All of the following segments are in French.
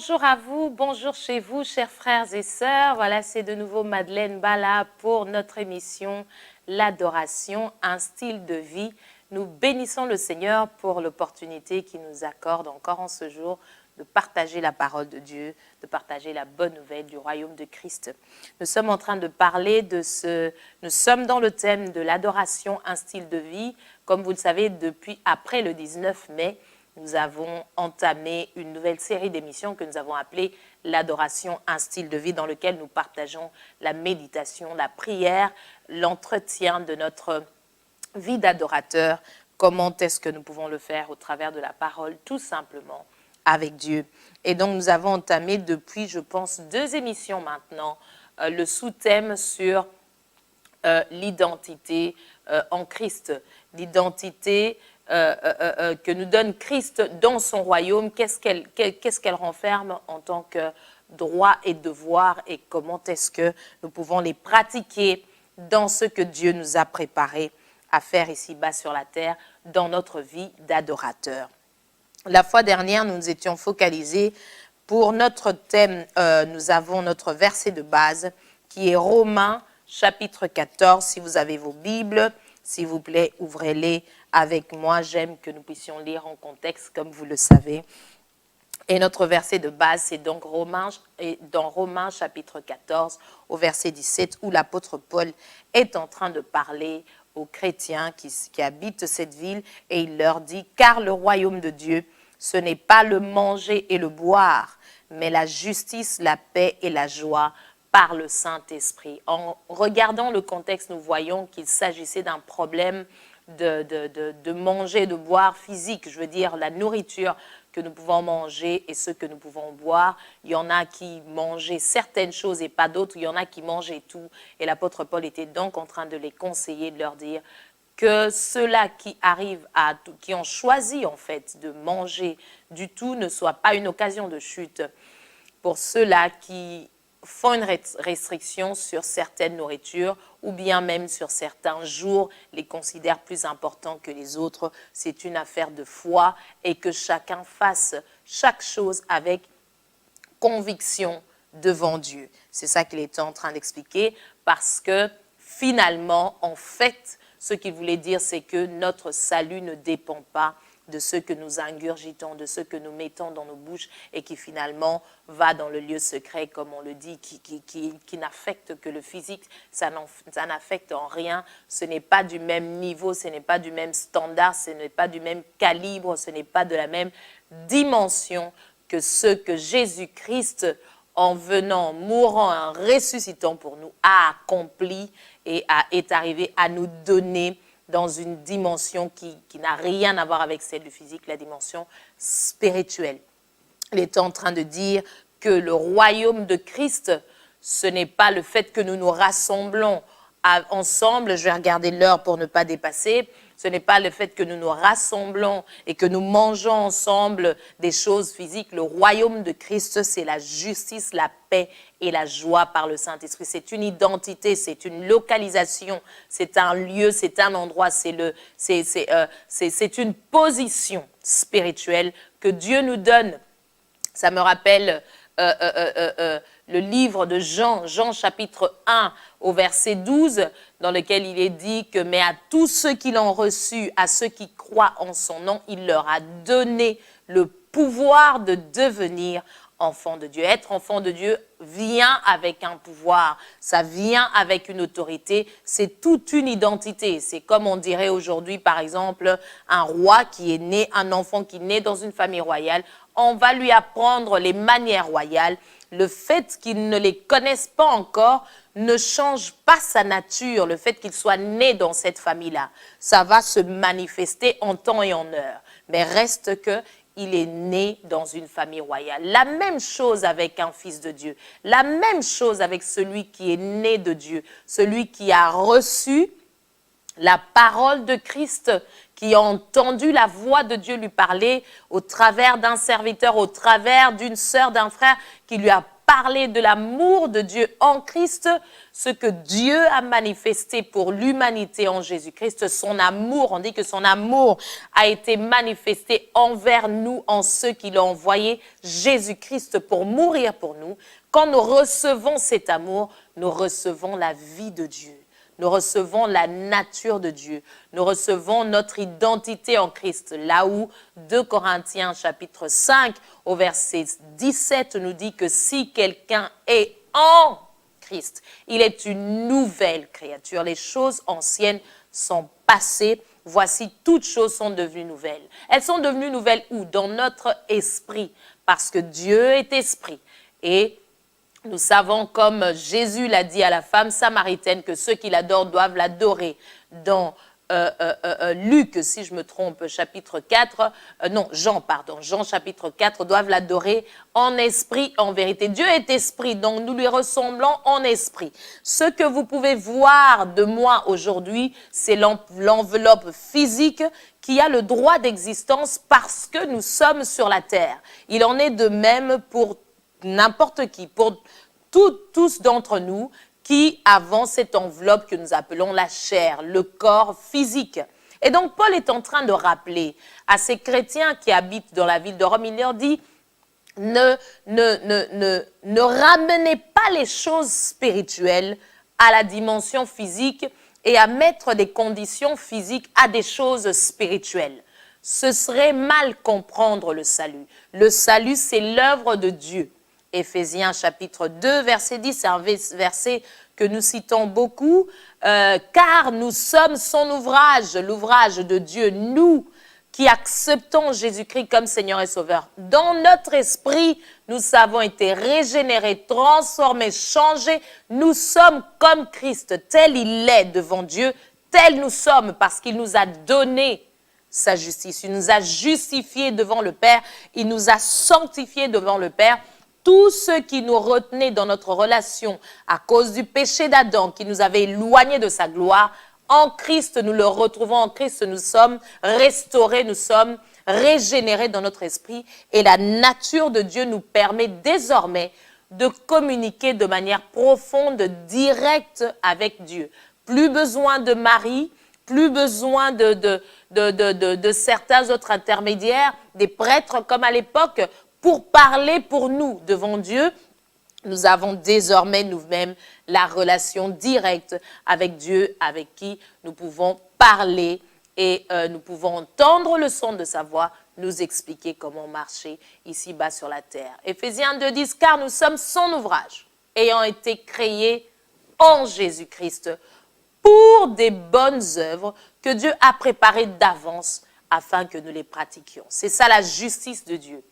bonjour à vous, bonjour chez vous, chers frères et sœurs. Voilà, c'est de nouveau Madeleine Bala pour notre émission L'adoration, un style de vie. Nous bénissons le Seigneur pour l'opportunité qu'il nous accorde encore en ce jour de partager la parole de Dieu, de partager la bonne nouvelle du royaume de Christ. Nous sommes en train de parler nous sommes dans le thème de l'adoration, un style de vie. Comme vous le savez, depuis après le 19 mai, nous avons entamé une nouvelle série d'émissions que nous avons appelée l'adoration, un style de vie, dans lequel nous partageons la méditation, la prière, l'entretien de notre vie d'adorateur. Comment est-ce que nous pouvons le faire au travers de la parole, tout simplement avec Dieu. Et donc nous avons entamé depuis, je pense, 2 émissions maintenant, le sous-thème sur l'identité en Christ, l'identité que nous donne Christ dans son royaume, qu'est-ce qu'elle renferme en tant que droit et devoir et comment est-ce que nous pouvons les pratiquer dans ce que Dieu nous a préparé à faire ici-bas sur la terre dans notre vie d'adorateur. La fois dernière, nous nous étions focalisés pour notre thème, nous avons notre verset de base qui est Romains chapitre 14. Si vous avez vos Bibles, s'il vous plaît, ouvrez-les avec moi. J'aime que nous puissions lire en contexte, comme vous le savez. Et notre verset de base, c'est donc dans Romains chapitre 14, au verset 17, où l'apôtre Paul est en train de parler aux chrétiens qui habitent cette ville, et il leur dit « Car le royaume de Dieu, ce n'est pas le manger et le boire, mais la justice, la paix et la joie par le Saint-Esprit. » En regardant le contexte, nous voyons qu'il s'agissait d'un problème de manger, de boire physique, je veux dire la nourriture que nous pouvons manger et ce que nous pouvons boire. Il y en a qui mangeaient certaines choses et pas d'autres, il y en a qui mangeaient tout. Et l'apôtre Paul était donc en train de les conseiller, de leur dire que ceux-là qui ont choisi en fait de manger du tout ne soit pas une occasion de chute. Pour ceux-là qui font une restriction sur certaines nourritures ou bien même sur certains jours, les considèrent plus importants que les autres. C'est une affaire de foi et que chacun fasse chaque chose avec conviction devant Dieu. C'est ça qu'il était en train d'expliquer parce que finalement, en fait, ce qu'il voulait dire, c'est que notre salut ne dépend pas de ce que nous ingurgitons, de ce que nous mettons dans nos bouches et qui finalement va dans le lieu secret, comme on le dit, qui n'affecte que le physique, ça n'affecte en rien, ce n'est pas du même niveau, ce n'est pas du même standard, ce n'est pas du même calibre, ce n'est pas de la même dimension que ce que Jésus-Christ, en venant, mourant, en ressuscitant pour nous, a accompli et est arrivé à nous donner dans une dimension qui n'a rien à voir avec celle du physique, la dimension spirituelle. Il est en train de dire que le royaume de Christ, ce n'est pas le fait que nous nous rassemblons ensemble, je vais regarder l'heure pour ne pas dépasser, ce n'est pas le fait que nous nous rassemblons et que nous mangeons ensemble des choses physiques. Le royaume de Christ, c'est la justice, la paix et la joie par le Saint-Esprit. C'est une identité, c'est une localisation, c'est un lieu, c'est un endroit, c'est une position spirituelle que Dieu nous donne. Ça me rappelle le livre de Jean chapitre 1 au verset 12, dans lequel il est dit que « Mais à tous ceux qui l'ont reçu, à ceux qui croient en son nom, il leur a donné le pouvoir de devenir enfants de Dieu. » Être enfant de Dieu vient avec un pouvoir, ça vient avec une autorité, c'est toute une identité. C'est comme on dirait aujourd'hui, par exemple, un roi qui est né, un enfant qui naît dans une famille royale, on va lui apprendre les manières royales. Le fait qu'il ne les connaisse pas encore ne change pas sa nature, le fait qu'il soit né dans cette famille-là. Ça va se manifester en temps et en heure. Mais reste que il est né dans une famille royale. La même chose avec un fils de Dieu. La même chose avec celui qui est né de Dieu. Celui qui a reçu la parole de Christ, qui a entendu la voix de Dieu lui parler au travers d'un serviteur, au travers d'une sœur, d'un frère, qui lui a parler de l'amour de Dieu en Christ, ce que Dieu a manifesté pour l'humanité en Jésus-Christ, son amour. On dit que son amour a été manifesté envers nous en ceux qu'il a envoyé Jésus-Christ pour mourir pour nous. Quand nous recevons cet amour, nous recevons la vie de Dieu. Nous recevons la nature de Dieu. Nous recevons notre identité en Christ. Là où 2 Corinthiens chapitre 5 au verset 17 nous dit que si quelqu'un est en Christ, il est une nouvelle créature. Les choses anciennes sont passées. Voici, toutes choses sont devenues nouvelles. Elles sont devenues nouvelles où? Dans notre esprit. Parce que Dieu est esprit. Et nous savons, comme Jésus l'a dit à la femme samaritaine, que ceux qui l'adorent doivent l'adorer. Dans Luc, si je me trompe, chapitre 4, Jean chapitre 4, doivent l'adorer en esprit, en vérité. Dieu est esprit, donc nous lui ressemblons en esprit. Ce que vous pouvez voir de moi aujourd'hui, c'est l'enveloppe physique qui a le droit d'existence parce que nous sommes sur la terre. Il en est de même pour n'importe qui, pour tous d'entre nous qui avons cette enveloppe que nous appelons la chair, le corps physique. Et donc Paul est en train de rappeler à ces chrétiens qui habitent dans la ville de Rome, il leur dit, ne ramenez pas les choses spirituelles à la dimension physique et à mettre des conditions physiques à des choses spirituelles. Ce serait mal comprendre le salut. Le salut, c'est l'œuvre de Dieu. Éphésiens chapitre 2, verset 10, c'est un verset que nous citons beaucoup, car nous sommes son ouvrage, l'ouvrage de Dieu, nous qui acceptons Jésus-Christ comme Seigneur et Sauveur. Dans notre esprit, nous avons été régénérés, transformés, changés. Nous sommes comme Christ, tel il est devant Dieu, tel nous sommes parce qu'il nous a donné sa justice. Il nous a justifiés devant le Père, il nous a sanctifiés devant le Père. Tout ce qui nous retenait dans notre relation à cause du péché d'Adam, qui nous avait éloignés de sa gloire, en Christ, nous le retrouvons en Christ, nous sommes restaurés, nous sommes régénérés dans notre esprit. Et la nature de Dieu nous permet désormais de communiquer de manière profonde, directe avec Dieu. Plus besoin de Marie, plus besoin de certains autres intermédiaires, des prêtres comme à l'époque, pour parler pour nous devant Dieu. Nous avons désormais nous-mêmes la relation directe avec Dieu, avec qui nous pouvons parler et nous pouvons entendre le son de sa voix, nous expliquer comment marcher ici-bas sur la terre. Éphésiens 2 dit, car nous sommes son ouvrage, ayant été créés en Jésus-Christ pour des bonnes œuvres que Dieu a préparées d'avance afin que nous les pratiquions. C'est ça la justice de Dieu.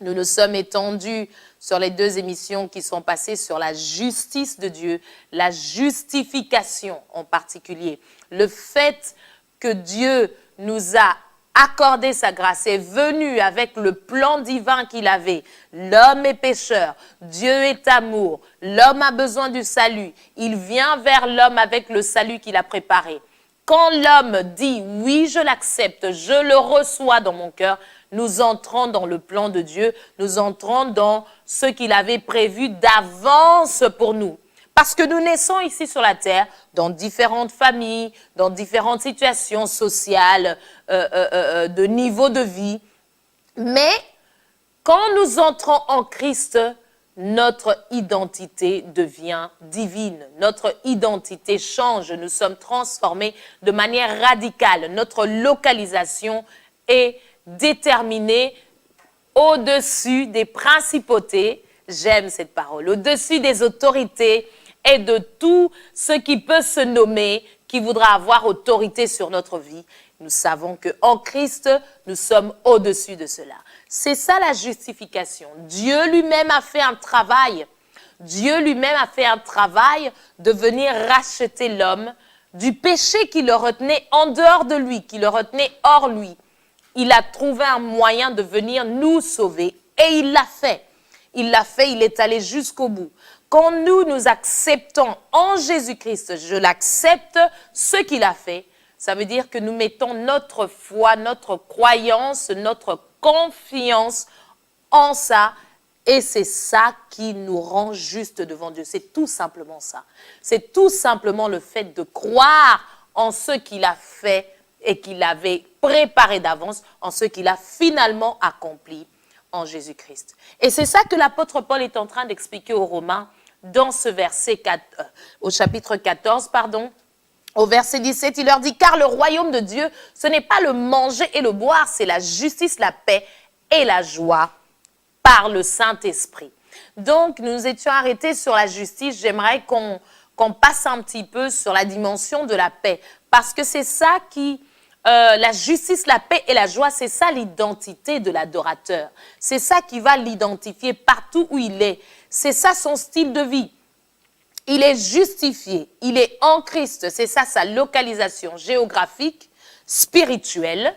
Nous nous sommes étendus sur les 2 émissions qui sont passées sur la justice de Dieu, la justification en particulier. Le fait que Dieu nous a accordé sa grâce, est venu avec le plan divin qu'il avait. L'homme est pécheur, Dieu est amour, l'homme a besoin du salut. Il vient vers l'homme avec le salut qu'il a préparé. Quand l'homme dit « oui, je l'accepte, je le reçois dans mon cœur », nous entrons dans le plan de Dieu, nous entrons dans ce qu'il avait prévu d'avance pour nous. Parce que nous naissons ici sur la terre, dans différentes familles, dans différentes situations sociales, de niveau de vie. Mais quand nous entrons en Christ, notre identité devient divine. Notre identité change. Nous sommes transformés de manière radicale. Notre localisation est déterminée au-dessus des principautés. J'aime cette parole. Au-dessus des autorités et de tout ce qui peut se nommer, qui voudra avoir autorité sur notre vie. Nous savons qu'en Christ, nous sommes au-dessus de cela. C'est ça la justification. Dieu lui-même a fait un travail. Dieu lui-même a fait un travail de venir racheter l'homme du péché qui le retenait en dehors de lui, qui le retenait hors lui. Il a trouvé un moyen de venir nous sauver et il l'a fait. Il l'a fait, il est allé jusqu'au bout. Quand nous acceptons en Jésus-Christ, je l'accepte, ce qu'il a fait, ça veut dire que nous mettons notre foi, notre croyance, notre confiance en ça Et c'est ça qui nous rend juste devant Dieu. C'est tout simplement ça. C'est tout simplement le fait de croire en ce qu'il a fait et qu'il avait préparé d'avance, en ce qu'il a finalement accompli en Jésus-Christ. Et c'est ça que l'apôtre Paul est en train d'expliquer aux Romains dans ce verset, au chapitre 14, pardon. Au verset 17, il leur dit, car le royaume de Dieu, ce n'est pas le manger et le boire, c'est la justice, la paix et la joie par le Saint-Esprit. Donc, nous nous étions arrêtés sur la justice. J'aimerais qu'on passe un petit peu sur la dimension de la paix. Parce que c'est ça qui, la justice, la paix et la joie, c'est ça l'identité de l'adorateur. C'est ça qui va l'identifier partout où il est. C'est ça son style de vie. Il est justifié, il est en Christ, c'est ça sa localisation géographique, spirituelle.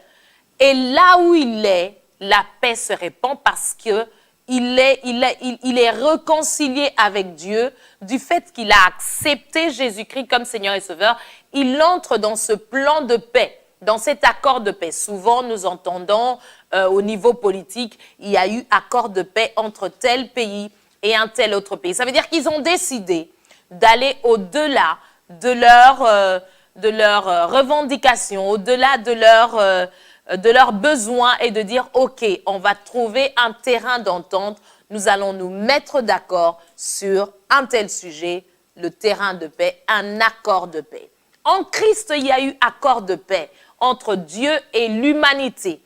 Et là où il est, la paix se répand parce que il est réconcilié avec Dieu du fait qu'il a accepté Jésus-Christ comme Seigneur et Sauveur. Il entre dans ce plan de paix, dans cet accord de paix. Souvent, nous entendons au niveau politique, il y a eu accord de paix entre tel pays et un tel autre pays. Ça veut dire qu'ils ont décidé d'aller au-delà de leurs revendications, au-delà de leurs besoins et de dire, OK, on va trouver un terrain d'entente, nous allons nous mettre d'accord sur un tel sujet, le terrain de paix, un accord de paix. En Christ, il y a eu accord de paix entre Dieu et l'humanité.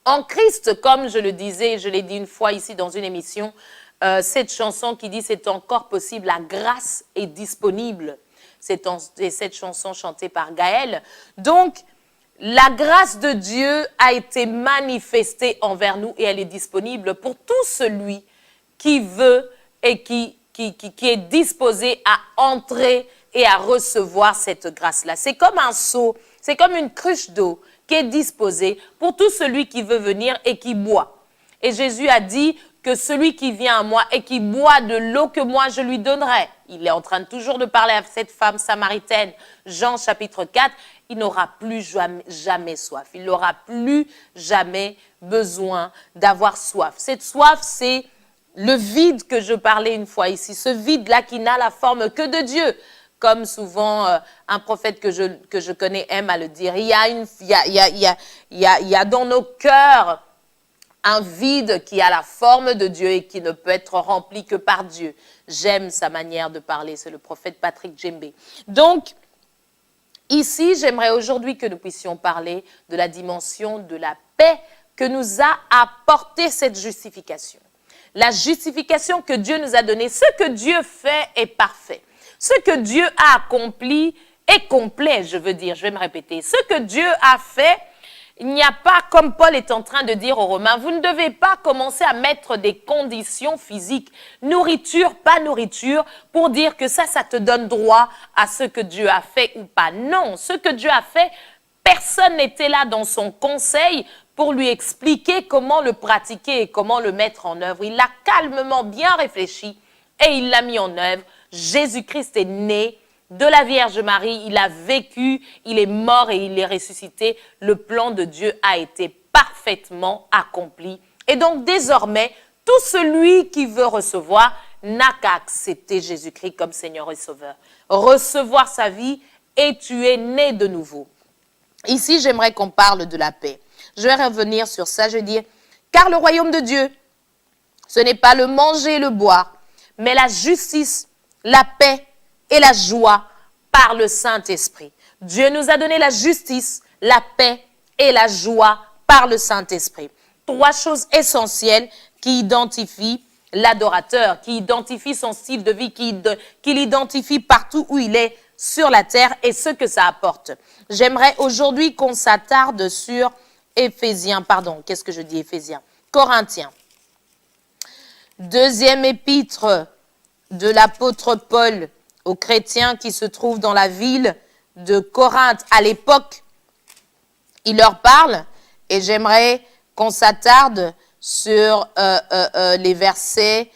En Christ, comme je le disais, je l'ai dit une fois ici dans une émission, cette chanson qui dit « C'est encore possible, la grâce est disponible ». C'est cette chanson chantée par Gaël. Donc, la grâce de Dieu a été manifestée envers nous et elle est disponible pour tout celui qui veut et qui est disposé à entrer et à recevoir cette grâce-là. C'est comme un seau, c'est comme une cruche d'eau qui est disposée pour tout celui qui veut venir et qui boit. Et Jésus a dit que celui qui vient à moi et qui boit de l'eau que moi je lui donnerai. Il est en train toujours de parler à cette femme samaritaine. Jean chapitre 4, il n'aura plus jamais soif. Il n'aura plus jamais besoin d'avoir soif. Cette soif, c'est le vide que je parlais une fois ici. Ce vide-là qui n'a la forme que de Dieu. Comme souvent un prophète que je connais aime à le dire. Il y a dans nos cœurs un vide qui a la forme de Dieu et qui ne peut être rempli que par Dieu. J'aime sa manière de parler, c'est le prophète Patrick Djembe. Donc, ici, j'aimerais aujourd'hui que nous puissions parler de la dimension de la paix que nous a apporté cette justification. La justification que Dieu nous a donnée, ce que Dieu fait est parfait. Ce que Dieu a accompli est complet, je veux dire, je vais me répéter. Ce que Dieu a fait, il n'y a pas, comme Paul est en train de dire aux Romains, vous ne devez pas commencer à mettre des conditions physiques, nourriture, pas nourriture, pour dire que ça te donne droit à ce que Dieu a fait ou pas. Non, ce que Dieu a fait, personne n'était là dans son conseil pour lui expliquer comment le pratiquer et comment le mettre en œuvre. Il l'a calmement bien réfléchi et il l'a mis en œuvre. Jésus-Christ est né de la Vierge Marie, il a vécu, il est mort et il est ressuscité. Le plan de Dieu a été parfaitement accompli. Et donc désormais, tout celui qui veut recevoir n'a qu'à accepter Jésus-Christ comme Seigneur et Sauveur. Recevoir sa vie et tu es né de nouveau. Ici, j'aimerais qu'on parle de la paix. Je vais revenir sur ça, je vais dire, car le royaume de Dieu, ce n'est pas le manger et le boire, mais la justice, la paix et la joie par le Saint-Esprit. Dieu nous a donné la justice, la paix et la joie par le Saint-Esprit. Trois choses essentielles qui identifient l'adorateur, qui identifient son style de vie, qui l'identifient partout où il est sur la terre et ce que ça apporte. J'aimerais aujourd'hui qu'on s'attarde sur Corinthiens. Deuxième épître de l'apôtre Paul aux chrétiens qui se trouvent dans la ville de Corinthe. À l'époque, il leur parle et j'aimerais qu'on s'attarde sur les versets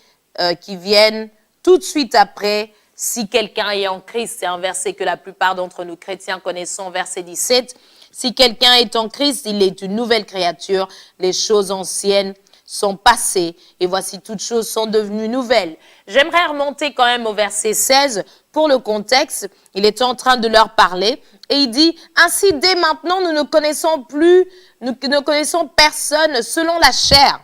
qui viennent tout de suite après. Si quelqu'un est en Christ, c'est un verset que la plupart d'entre nous chrétiens connaissons, verset 17. Si quelqu'un est en Christ, il est une nouvelle créature. Les choses anciennes sont passées et voici toutes choses sont devenues nouvelles. J'aimerais remonter quand même au verset 16 pour le contexte. Il est en train de leur parler et il dit « Ainsi dès maintenant nous ne connaissons personne selon la chair.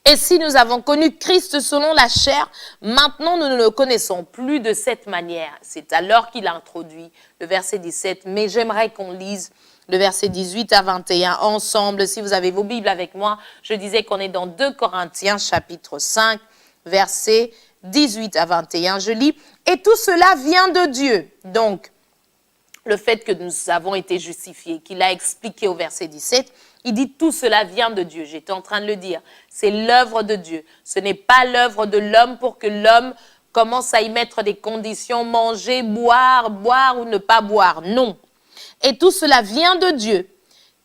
Et si nous avons connu Christ selon la chair, maintenant nous ne le connaissons plus de cette manière. » C'est alors qu'il a introduit le verset 17. Mais j'aimerais qu'on lise le verset 18 à 21 ensemble. Si vous avez vos Bibles avec moi, je disais qu'on est dans 2 Corinthiens chapitre 5, verset 18 à 21. Je lis « Et tout cela vient de Dieu. » Donc, le fait que nous avons été justifiés, qu'il a expliqué au verset 17, il dit tout cela vient de Dieu. J'étais en train de le dire. C'est l'œuvre de Dieu. Ce n'est pas l'œuvre de l'homme pour que l'homme commence à y mettre des conditions, manger, boire ou ne pas boire. Non. Et tout cela vient de Dieu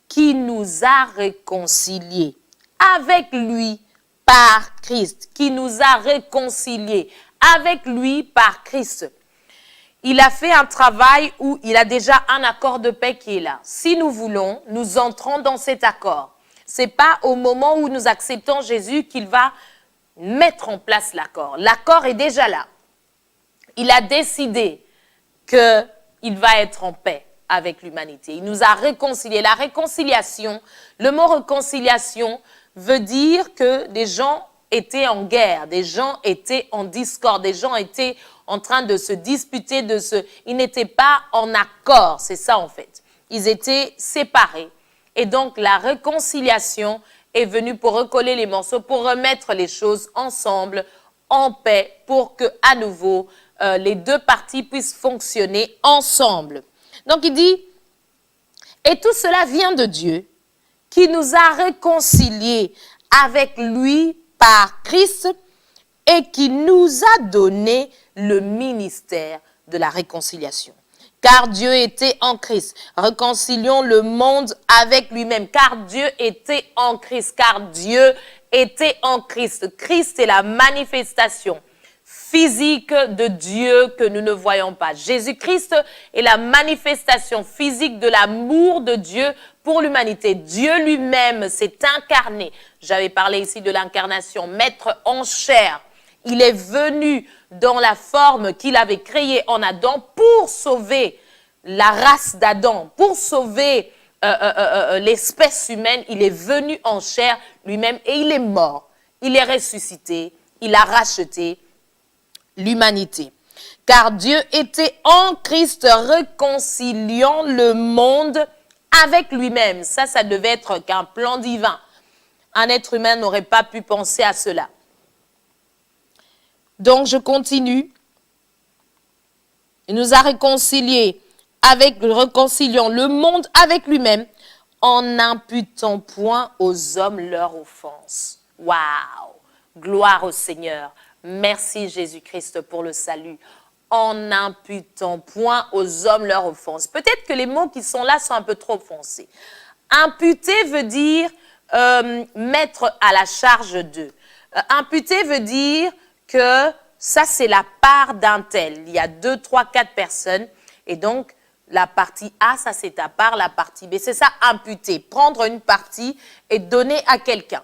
qui nous a réconciliés avec lui par Christ. Qui nous a réconciliés avec lui par Christ. Il a fait un travail où il a déjà un accord de paix qui est là. Si nous voulons, nous entrons dans cet accord. Ce n'est pas au moment où nous acceptons Jésus qu'il va mettre en place l'accord. L'accord est déjà là. Il a décidé qu'il va être en paix avec l'humanité. Il nous a réconciliés. La réconciliation, le mot réconciliation veut dire que des gens étaient en guerre, des gens étaient en discorde, des gens étaient en train de se disputer, ils n'étaient pas en accord, c'est ça en fait. Ils étaient séparés. Et donc la réconciliation est venue pour recoller les morceaux, pour remettre les choses ensemble, en paix, pour que à nouveau les deux parties puissent fonctionner ensemble. Donc il dit, et tout cela vient de Dieu, qui nous a réconciliés avec lui par Christ et qui nous a donné le ministère de la réconciliation. Car Dieu était en Christ. Réconcilions le monde avec lui-même. Car Dieu était en Christ. Car Dieu était en Christ. Christ est la manifestation physique de Dieu que nous ne voyons pas. Jésus-Christ est la manifestation physique de l'amour de Dieu pour l'humanité. Dieu lui-même s'est incarné. J'avais parlé ici de l'incarnation, mettre en chair. Il est venu dans la forme qu'il avait créée en Adam pour sauver la race d'Adam, pour sauver l'espèce humaine. Il est venu en chair lui-même et il est mort. Il est ressuscité. Il a racheté l'humanité. Car Dieu était en Christ réconciliant le monde avec lui-même. Ça devait être qu'un plan divin. Un être humain n'aurait pas pu penser à cela. Donc, je continue. Il nous a réconciliés réconciliant le monde avec lui-même en n'imputant point aux hommes leur offense. Waouh! Gloire au Seigneur. Merci Jésus-Christ pour le salut. En n'imputant point aux hommes leur offense. Peut-être que les mots qui sont là sont un peu trop foncés. Imputer veut dire mettre à la charge d'eux. Imputer veut dire que ça, c'est la part d'un tel. Il y a 2, 3, 4 personnes. Et donc, la partie A, ça, c'est ta part. La partie B, c'est ça, imputer. Prendre une partie et donner à quelqu'un.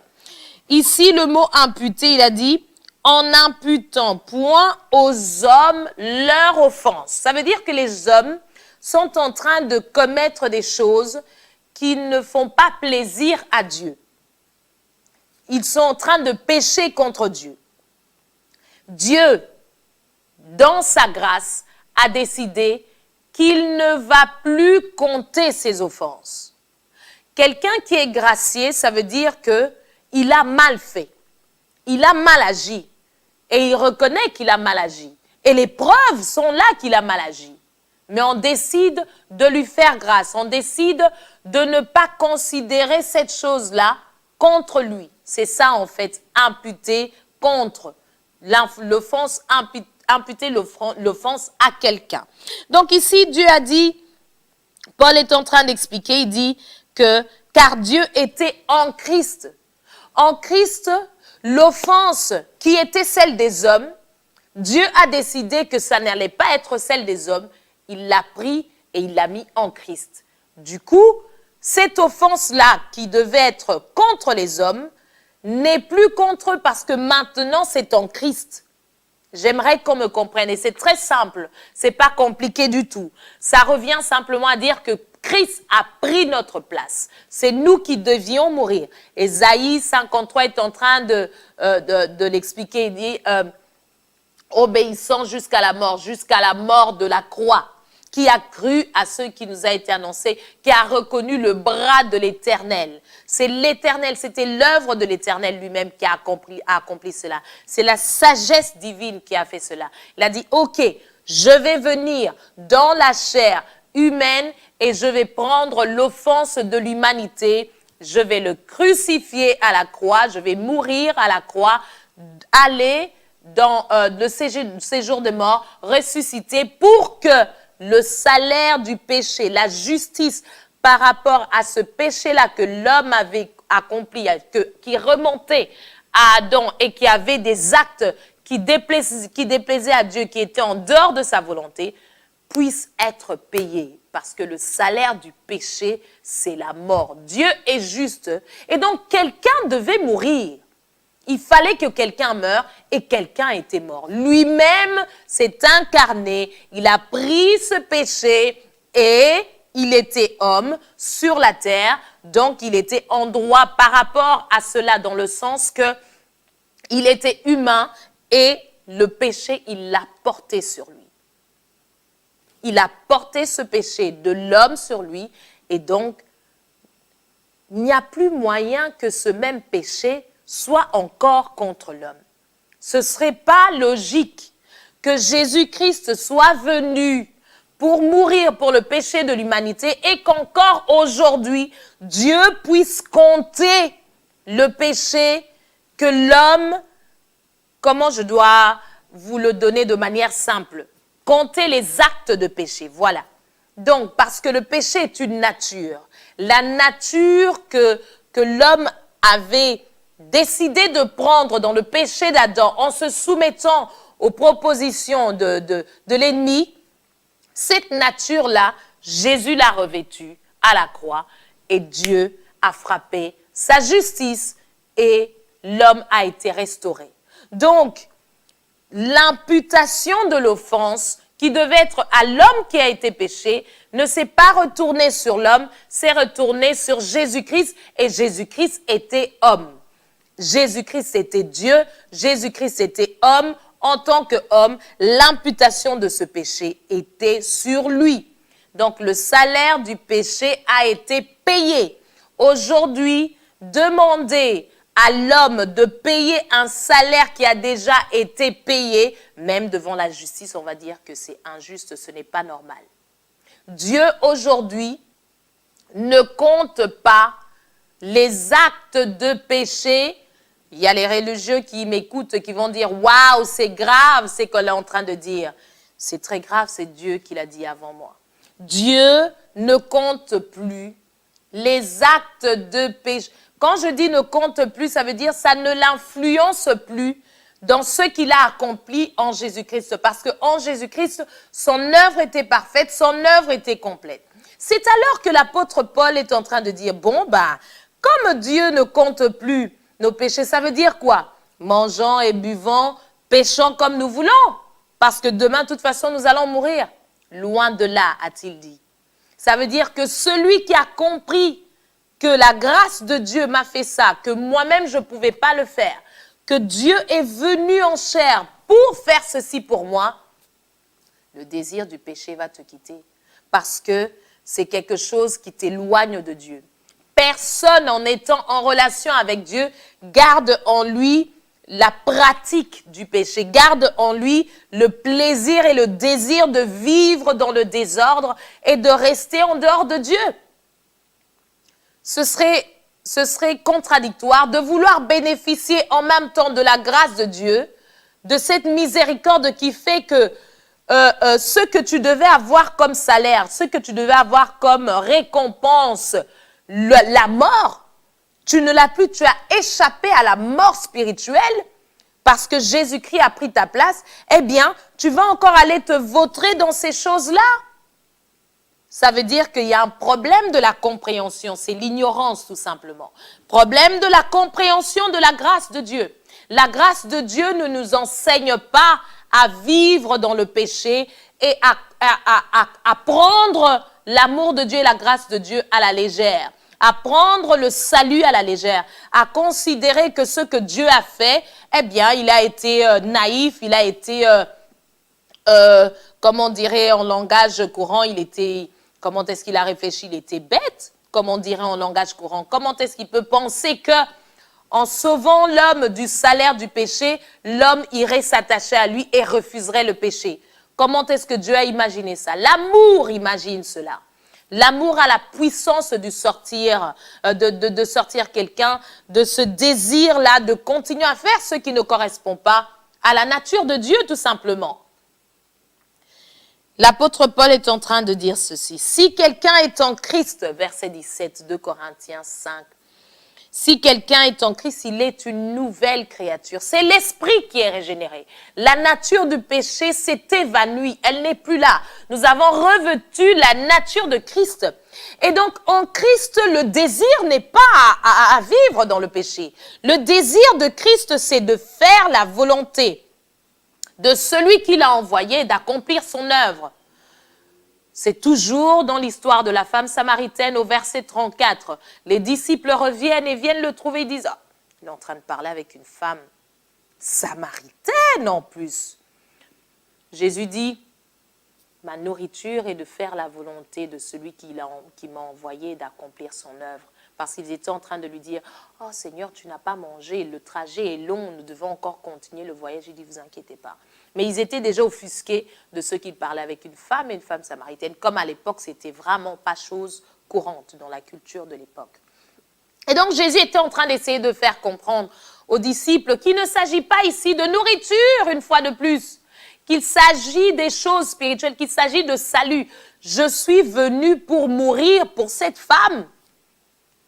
Ici, le mot imputer, il a dit, en n'imputant point aux hommes leur offense. Ça veut dire que les hommes sont en train de commettre des choses qui ne font pas plaisir à Dieu. Ils sont en train de pécher contre Dieu. Dieu, dans sa grâce, a décidé qu'il ne va plus compter ses offenses. Quelqu'un qui est gracié, ça veut dire qu'il a mal fait. Il a mal agi. Et il reconnaît qu'il a mal agi. Et les preuves sont là qu'il a mal agi. Mais on décide de lui faire grâce. On décide de ne pas considérer cette chose-là contre lui. C'est ça, en fait, imputer contre l'offense, imputer l'offense à quelqu'un. Donc ici, Dieu a dit, Paul est en train d'expliquer, il dit que car Dieu était en Christ. En Christ, l'offense qui était celle des hommes, Dieu a décidé que ça n'allait pas être celle des hommes. Il l'a pris et il l'a mis en Christ. Du coup, cette offense-là qui devait être contre les hommes, n'est plus contre eux parce que maintenant c'est en Christ. J'aimerais qu'on me comprenne et c'est très simple, c'est pas compliqué du tout. Ça revient simplement à dire que Christ a pris notre place. C'est nous qui devions mourir. Ésaïe 53 est en train de l'expliquer. Il dit obéissant jusqu'à la mort de la croix. Qui a cru à ce qui nous a été annoncé, qui a reconnu le bras de l'Éternel. C'est l'Éternel, c'était l'œuvre de l'Éternel lui-même qui a accompli cela. C'est la sagesse divine qui a fait cela. Il a dit, ok, je vais venir dans la chair humaine et je vais prendre l'offense de l'humanité, je vais le crucifier à la croix, je vais mourir à la croix, aller dans le séjour de mort, ressusciter pour que le salaire du péché, la justice par rapport à ce péché-là que l'homme avait accompli, qui remontait à Adam et qui avait des actes qui déplaisaient à Dieu, qui étaient en dehors de sa volonté, puisse être payé. Parce que le salaire du péché, c'est la mort. Dieu est juste. Et donc, quelqu'un devait mourir. Il fallait que quelqu'un meure et quelqu'un était mort. Lui-même s'est incarné, il a pris ce péché et il était homme sur la terre. Donc, il était en droit par rapport à cela dans le sens que il était humain et le péché, il l'a porté sur lui. Il a porté ce péché de l'homme sur lui et donc, il n'y a plus moyen que ce même péché soit encore contre l'homme. Ce ne serait pas logique que Jésus-Christ soit venu pour mourir pour le péché de l'humanité et qu'encore aujourd'hui, Dieu puisse compter le péché que l'homme, comment je dois vous le donner de manière simple, compter les actes de péché, voilà. Donc, parce que le péché est une nature, la nature que l'homme avait décidé de prendre dans le péché d'Adam en se soumettant aux propositions de l'ennemi, cette nature-là, Jésus l'a revêtue à la croix et Dieu a frappé sa justice et l'homme a été restauré. Donc, l'imputation de l'offense qui devait être à l'homme qui a été péché ne s'est pas retournée sur l'homme, c'est retourné sur Jésus-Christ et Jésus-Christ était homme. Jésus-Christ était Dieu, Jésus-Christ était homme. En tant qu'homme, l'imputation de ce péché était sur lui. Donc, le salaire du péché a été payé. Aujourd'hui, demander à l'homme de payer un salaire qui a déjà été payé, même devant la justice, on va dire que c'est injuste, ce n'est pas normal. Dieu, aujourd'hui, ne compte pas les actes de péché. Il y a les religieux qui m'écoutent, qui vont dire « Waouh, c'est grave ce qu'on est en train de dire. » C'est très grave, c'est Dieu qui l'a dit avant moi. Dieu ne compte plus les actes de péché. Quand je dis ne compte plus, ça veut dire ça ne l'influence plus dans ce qu'il a accompli en Jésus-Christ. Parce qu'en Jésus-Christ, son œuvre était parfaite, son œuvre était complète. C'est alors que l'apôtre Paul est en train de dire « Bon, comme Dieu ne compte plus nos péchés, ça veut dire quoi? Mangeant et buvant, péchant comme nous voulons. Parce que demain, de toute façon, nous allons mourir. Loin de là, a-t-il dit. Ça veut dire que celui qui a compris que la grâce de Dieu m'a fait ça, que moi-même, je ne pouvais pas le faire, que Dieu est venu en chair pour faire ceci pour moi, le désir du péché va te quitter. Parce que c'est quelque chose qui t'éloigne de Dieu. Personne, en étant en relation avec Dieu, garde en lui la pratique du péché, garde en lui le plaisir et le désir de vivre dans le désordre et de rester en dehors de Dieu. Ce serait contradictoire de vouloir bénéficier en même temps de la grâce de Dieu, de cette miséricorde qui fait que ce que tu devais avoir comme salaire, ce que tu devais avoir comme récompense, la mort, tu ne l'as plus, tu as échappé à la mort spirituelle parce que Jésus-Christ a pris ta place, eh bien, tu vas encore aller te vautrer dans ces choses-là. ça veut dire qu'il y a un problème de la compréhension, c'est l'ignorance tout simplement. Problème de la compréhension de la grâce de Dieu. La grâce de Dieu ne nous enseigne pas à vivre dans le péché et à prendre l'amour de Dieu et la grâce de Dieu à la légère, à prendre le salut à la légère, à considérer que ce que Dieu a fait, eh bien, il a été naïf, il a été, comme on dirait en langage courant, comment est-ce qu'il a réfléchi? Il était bête, comme on dirait en langage courant. Comment est-ce qu'il peut penser que en sauvant l'homme du salaire du péché, l'homme irait s'attacher à lui et refuserait le péché? Comment est-ce que Dieu a imaginé ça? L'amour imagine cela. L'amour a la puissance de sortir quelqu'un de ce désir-là, de continuer à faire ce qui ne correspond pas à la nature de Dieu, tout simplement. L'apôtre Paul est en train de dire ceci. Si quelqu'un est en Christ, verset 17 de Corinthiens 5, si quelqu'un est en Christ, il est une nouvelle créature. C'est l'esprit qui est régénéré. La nature du péché s'est évanouie. Elle n'est plus là. Nous avons revêtu la nature de Christ. Et donc, en Christ, le désir n'est pas à vivre dans le péché. Le désir de Christ, c'est de faire la volonté de celui qui l'a envoyé, d'accomplir son œuvre. C'est toujours dans l'histoire de la femme samaritaine au verset 34. Les disciples reviennent et viennent le trouver et disent « Ah, il est en train de parler avec une femme samaritaine en plus. » Jésus dit « Ma nourriture est de faire la volonté de celui qui m'a envoyé d'accomplir son œuvre. » Parce qu'ils étaient en train de lui dire « Oh Seigneur, tu n'as pas mangé, le trajet est long, nous devons encore continuer le voyage. » Il dit « Vous inquiétez pas. » Mais ils étaient déjà offusqués de ce qu'il parlait avec une femme et une femme samaritaine. Comme à l'époque, c'était vraiment pas chose courante dans la culture de l'époque. Et donc Jésus était en train d'essayer de faire comprendre aux disciples qu'il ne s'agit pas ici de nourriture, une fois de plus, qu'il s'agit des choses spirituelles, qu'il s'agit de salut. Je suis venu pour mourir pour cette femme.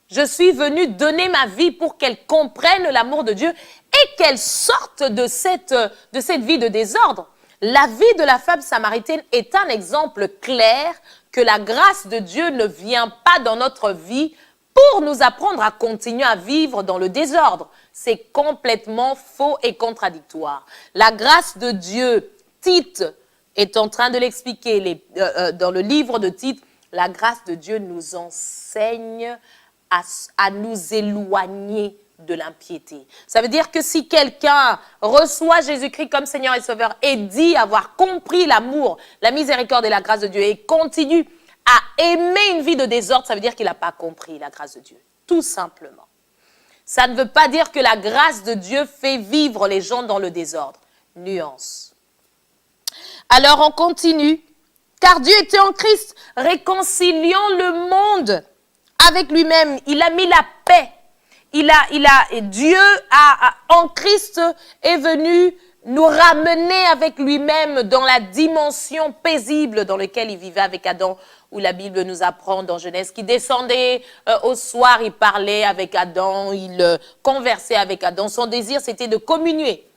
Je suis venu donner ma vie pour qu'elle comprenne l'amour de Dieu et qu'elle sorte de cette vie de désordre. La vie de la femme samaritaine est un exemple clair que la grâce de Dieu ne vient pas dans notre vie pour nous apprendre à continuer à vivre dans le désordre. C'est complètement faux et contradictoire. La grâce de Dieu, Tite est en train de l'expliquer dans le livre de Tite, la grâce de Dieu nous enseigne à nous éloigner de l'impiété. Ça veut dire que si quelqu'un reçoit Jésus-Christ comme Seigneur et Sauveur et dit avoir compris l'amour, la miséricorde et la grâce de Dieu et continue à aimer une vie de désordre, ça veut dire qu'il n'a pas compris la grâce de Dieu. Tout simplement. Ça ne veut pas dire que la grâce de Dieu fait vivre les gens dans le désordre. Nuance. Alors on continue. Car Dieu était en Christ, réconciliant le monde avec lui-même. Il a mis la paix. Dieu en Christ est venu nous ramener avec lui-même dans la dimension paisible dans laquelle il vivait avec Adam, où la Bible nous apprend dans Genèse qu'il descendait au soir, il parlait avec Adam, il conversait avec Adam. Son désir, c'était de communier.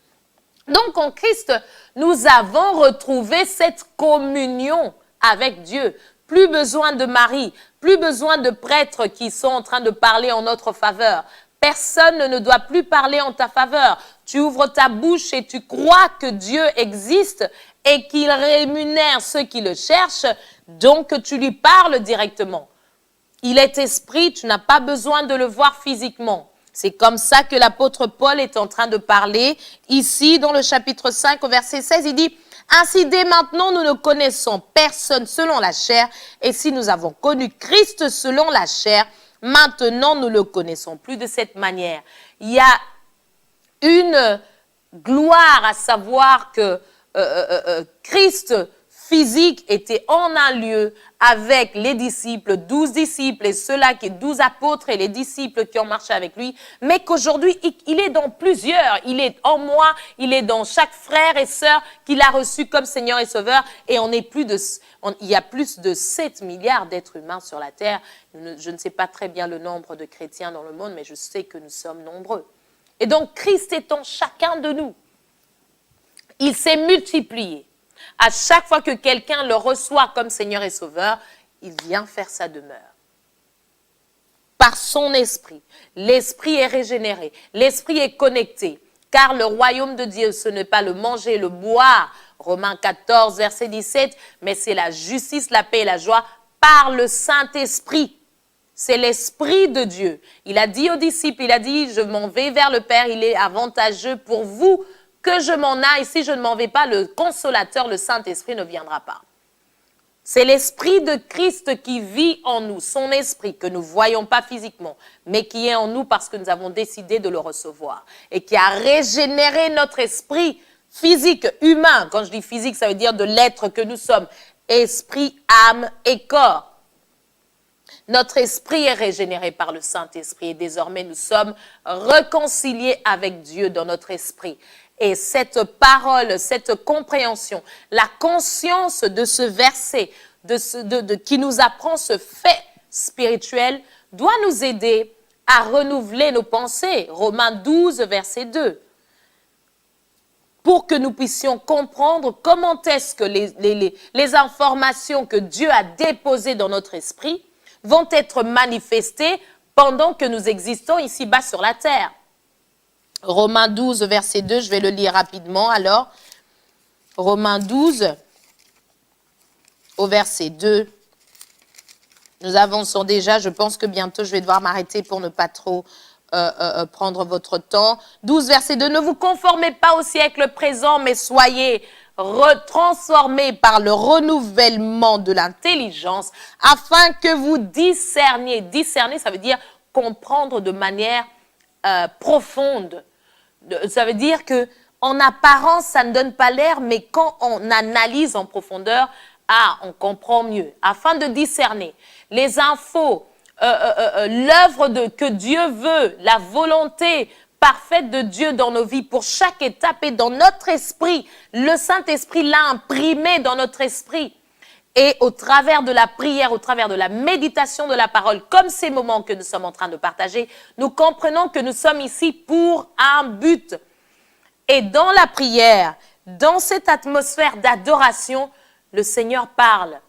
Donc en Christ, nous avons retrouvé cette communion avec Dieu. Plus besoin de Marie, plus besoin de prêtres qui sont en train de parler en notre faveur. Personne ne doit plus parler en ta faveur. Tu ouvres ta bouche et tu crois que Dieu existe et qu'il rémunère ceux qui le cherchent, donc tu lui parles directement. Il est esprit, tu n'as pas besoin de le voir physiquement. C'est comme ça que l'apôtre Paul est en train de parler. Ici, dans le chapitre 5, au verset 16, il dit « Ainsi, dès maintenant, nous ne connaissons personne selon la chair, et si nous avons connu Christ selon la chair, maintenant, nous ne le connaissons plus de cette manière. » Il y a une gloire à savoir que Christ physique était en un lieu avec les disciples, 12 disciples et ceux-là qui 12 apôtres et les disciples qui ont marché avec lui, mais qu'aujourd'hui, il est dans plusieurs. Il est en moi, il est dans chaque frère et sœur qu'il a reçu comme Seigneur et Sauveur. Et il y a plus de 7 milliards d'êtres humains sur la terre. Je ne sais pas très bien le nombre de chrétiens dans le monde, mais je sais que nous sommes nombreux. Et donc, Christ est en chacun de nous. Il s'est multiplié. À chaque fois que quelqu'un le reçoit comme Seigneur et Sauveur, il vient faire sa demeure. Par son esprit, l'esprit est régénéré, l'esprit est connecté, car le royaume de Dieu, ce n'est pas le manger, le boire, Romains 14, verset 17, mais c'est la justice, la paix et la joie par le Saint-Esprit. C'est l'Esprit de Dieu. Il a dit aux disciples, il a dit, je m'en vais vers le Père, il est avantageux pour vous que je m'en aille. Si je ne m'en vais pas, le consolateur, le Saint-Esprit ne viendra pas. C'est l'Esprit de Christ qui vit en nous, son Esprit que nous ne voyons pas physiquement, mais qui est en nous parce que nous avons décidé de le recevoir et qui a régénéré notre esprit physique, humain. Quand je dis physique, ça veut dire de l'être que nous sommes, esprit, âme et corps. Notre esprit est régénéré par le Saint-Esprit et désormais nous sommes réconciliés avec Dieu dans notre esprit. Et cette parole, cette compréhension, la conscience de ce verset qui nous apprend ce fait spirituel doit nous aider à renouveler nos pensées. Romains 12, verset 2. Pour que nous puissions comprendre comment est-ce que les informations que Dieu a déposées dans notre esprit vont être manifestées pendant que nous existons ici-bas sur la terre. Romains 12, verset 2, je vais le lire rapidement. Alors, Romains 12, au verset 2, nous avançons déjà. Je pense que bientôt, je vais devoir m'arrêter pour ne pas trop prendre votre temps. 12, verset 2, ne vous conformez pas au siècle présent, mais soyez transformés par le renouvellement de l'intelligence, afin que vous discerniez. Discerner, ça veut dire comprendre de manière profonde. Ça veut dire que en apparence, ça ne donne pas l'air, mais quand on analyse en profondeur, on comprend mieux. Afin de discerner les infos, l'œuvre que Dieu veut, la volonté parfaite de Dieu dans nos vies pour chaque étape et dans notre esprit. Le Saint-Esprit l'a imprimé dans notre esprit. Et au travers de la prière, au travers de la méditation de la parole, comme ces moments que nous sommes en train de partager, nous comprenons que nous sommes ici pour un but. Et dans la prière, dans cette atmosphère d'adoration, le Seigneur parle.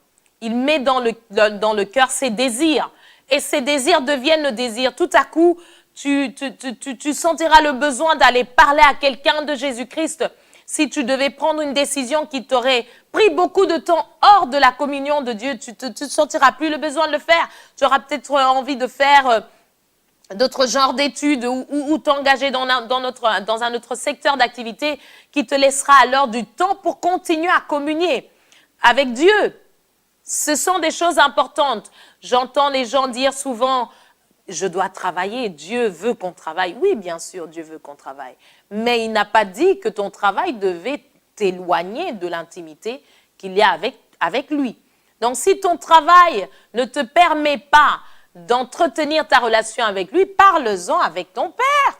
Il met dans le cœur ses désirs. Et ces désirs deviennent le désir. Tout à coup, tu sentiras le besoin d'aller parler à quelqu'un de Jésus-Christ. Si tu devais prendre une décision qui t'aurait pris beaucoup de temps hors de la communion de Dieu, tu ne sentiras plus le besoin de le faire. Tu auras peut-être envie de faire d'autres genres d'études ou t'engager dans un autre secteur d'activité qui te laissera alors du temps pour continuer à communier avec Dieu. Ce sont des choses importantes. J'entends les gens dire souvent, je dois travailler, Dieu veut qu'on travaille. Oui, bien sûr, Dieu veut qu'on travaille. Mais il n'a pas dit que ton travail devait t'éloigner de l'intimité qu'il y a avec lui. Donc, si ton travail ne te permet pas d'entretenir ta relation avec lui, parle-en avec ton Père.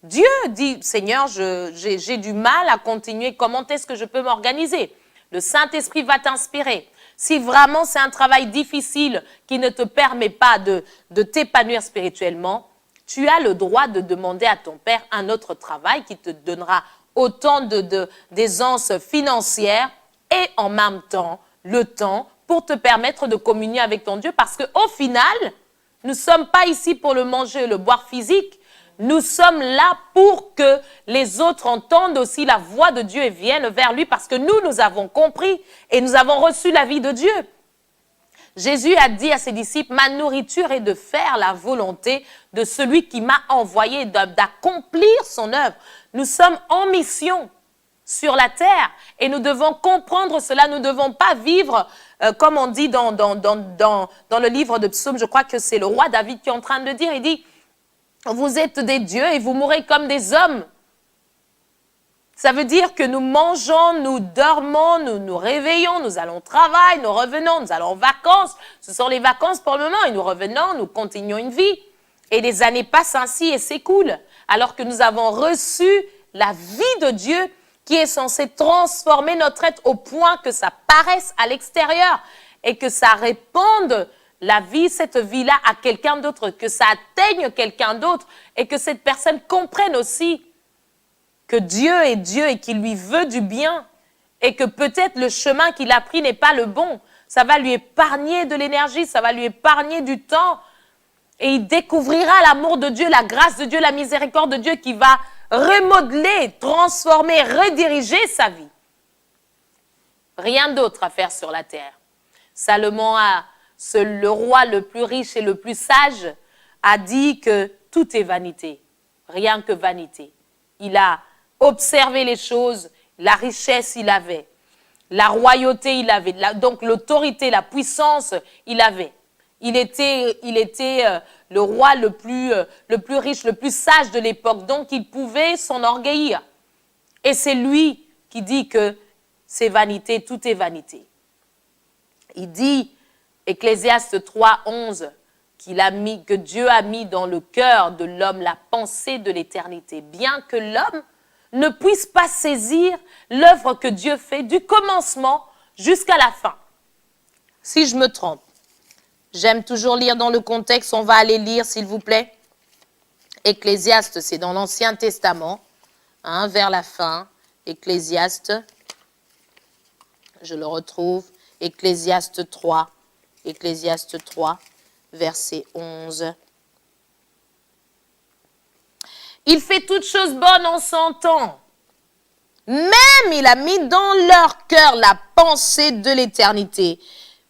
Dieu dit, Seigneur, j'ai du mal à continuer. Comment est-ce que je peux m'organiser? Le Saint-Esprit va t'inspirer. Si vraiment c'est un travail difficile qui ne te permet pas de t'épanouir spirituellement, tu as le droit de demander à ton Père un autre travail qui te donnera autant d'aisance financière et en même temps le temps pour te permettre de communier avec ton Dieu. Parce qu'au final, nous ne sommes pas ici pour le manger et le boire physique. Nous sommes là pour que les autres entendent aussi la voix de Dieu et viennent vers lui parce que nous avons compris et nous avons reçu la vie de Dieu. Jésus a dit à ses disciples, ma nourriture est de faire la volonté de celui qui m'a envoyé, d'accomplir son œuvre. Nous sommes en mission sur la terre et nous devons comprendre cela. Nous ne devons pas vivre, comme on dit dans le livre de Psaume, je crois que c'est le roi David qui est en train de le dire, il dit, vous êtes des dieux et vous mourrez comme des hommes. Ça veut dire que nous mangeons, nous dormons, nous nous réveillons, nous allons au travail, nous revenons, nous allons en vacances. Ce sont les vacances pour le moment et nous revenons, nous continuons une vie. Et les années passent ainsi et s'écoulent. Alors que nous avons reçu la vie de Dieu qui est censée transformer notre être au point que ça paraisse à l'extérieur et que ça réponde la vie, cette vie-là à quelqu'un d'autre, que ça atteigne quelqu'un d'autre et que cette personne comprenne aussi que Dieu est Dieu et qu'il lui veut du bien et que peut-être le chemin qu'il a pris n'est pas le bon. Ça va lui épargner de l'énergie, ça va lui épargner du temps. Et il découvrira l'amour de Dieu, la grâce de Dieu, la miséricorde de Dieu qui va remodeler, transformer, rediriger sa vie. Rien d'autre à faire sur la terre. Salomon, le roi le plus riche et le plus sage, a dit que tout est vanité, rien que vanité. Il a observé les choses, la richesse il avait, la royauté il avait, donc l'autorité, la puissance il avait. Il était le roi le plus riche, le plus sage de l'époque, donc il pouvait s'enorgueillir. Et c'est lui qui dit que c'est vanité, tout est vanité. Il dit, Ecclésiaste 3, 11, que Dieu a mis dans le cœur de l'homme la pensée de l'éternité, bien que l'homme ne puisse pas saisir l'œuvre que Dieu fait du commencement jusqu'à la fin. Si je me trompe, j'aime toujours lire dans le contexte, on va aller lire s'il vous plaît. Ecclésiaste, c'est dans l'Ancien Testament, vers la fin, Ecclésiaste, je le retrouve, Ecclésiaste 3, verset 11. Il fait toutes choses bonnes en son temps. Même il a mis dans leur cœur la pensée de l'éternité,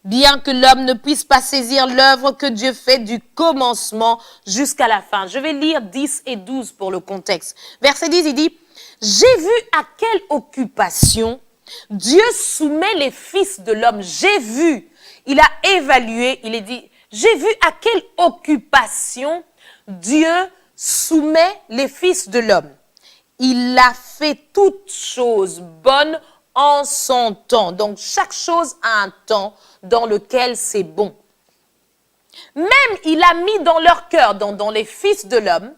bien que l'homme ne puisse pas saisir l'œuvre que Dieu fait du commencement jusqu'à la fin. Je vais lire 10 et 12 pour le contexte. Verset 10, il dit, « J'ai vu à quelle occupation Dieu soumet les fils de l'homme. » J'ai vu, il a évalué, il a dit, « J'ai vu à quelle occupation Dieu soumet les fils de l'homme. Il a fait toutes choses bonnes en son temps. » Donc, chaque chose a un temps dans lequel c'est bon. Même il a mis dans leur cœur, dans les fils de l'homme,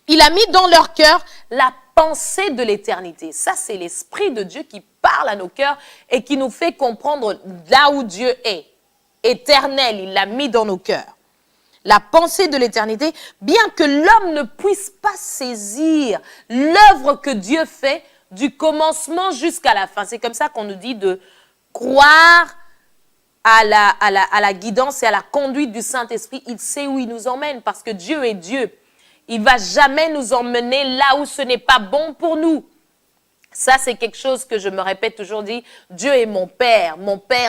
il a mis dans leur cœur la pensée de l'éternité. Ça, c'est l'Esprit de Dieu qui parle à nos cœurs et qui nous fait comprendre là où Dieu est. Éternel, il l'a mis dans nos cœurs. La pensée de l'éternité, bien que l'homme ne puisse pas saisir l'œuvre que Dieu fait du commencement jusqu'à la fin. C'est comme ça qu'on nous dit de croire à la guidance et à la conduite du Saint-Esprit. Il sait où il nous emmène parce que Dieu est Dieu. Il ne va jamais nous emmener là où ce n'est pas bon pour nous. Ça, c'est quelque chose que je me répète toujours, dit, Dieu est mon Père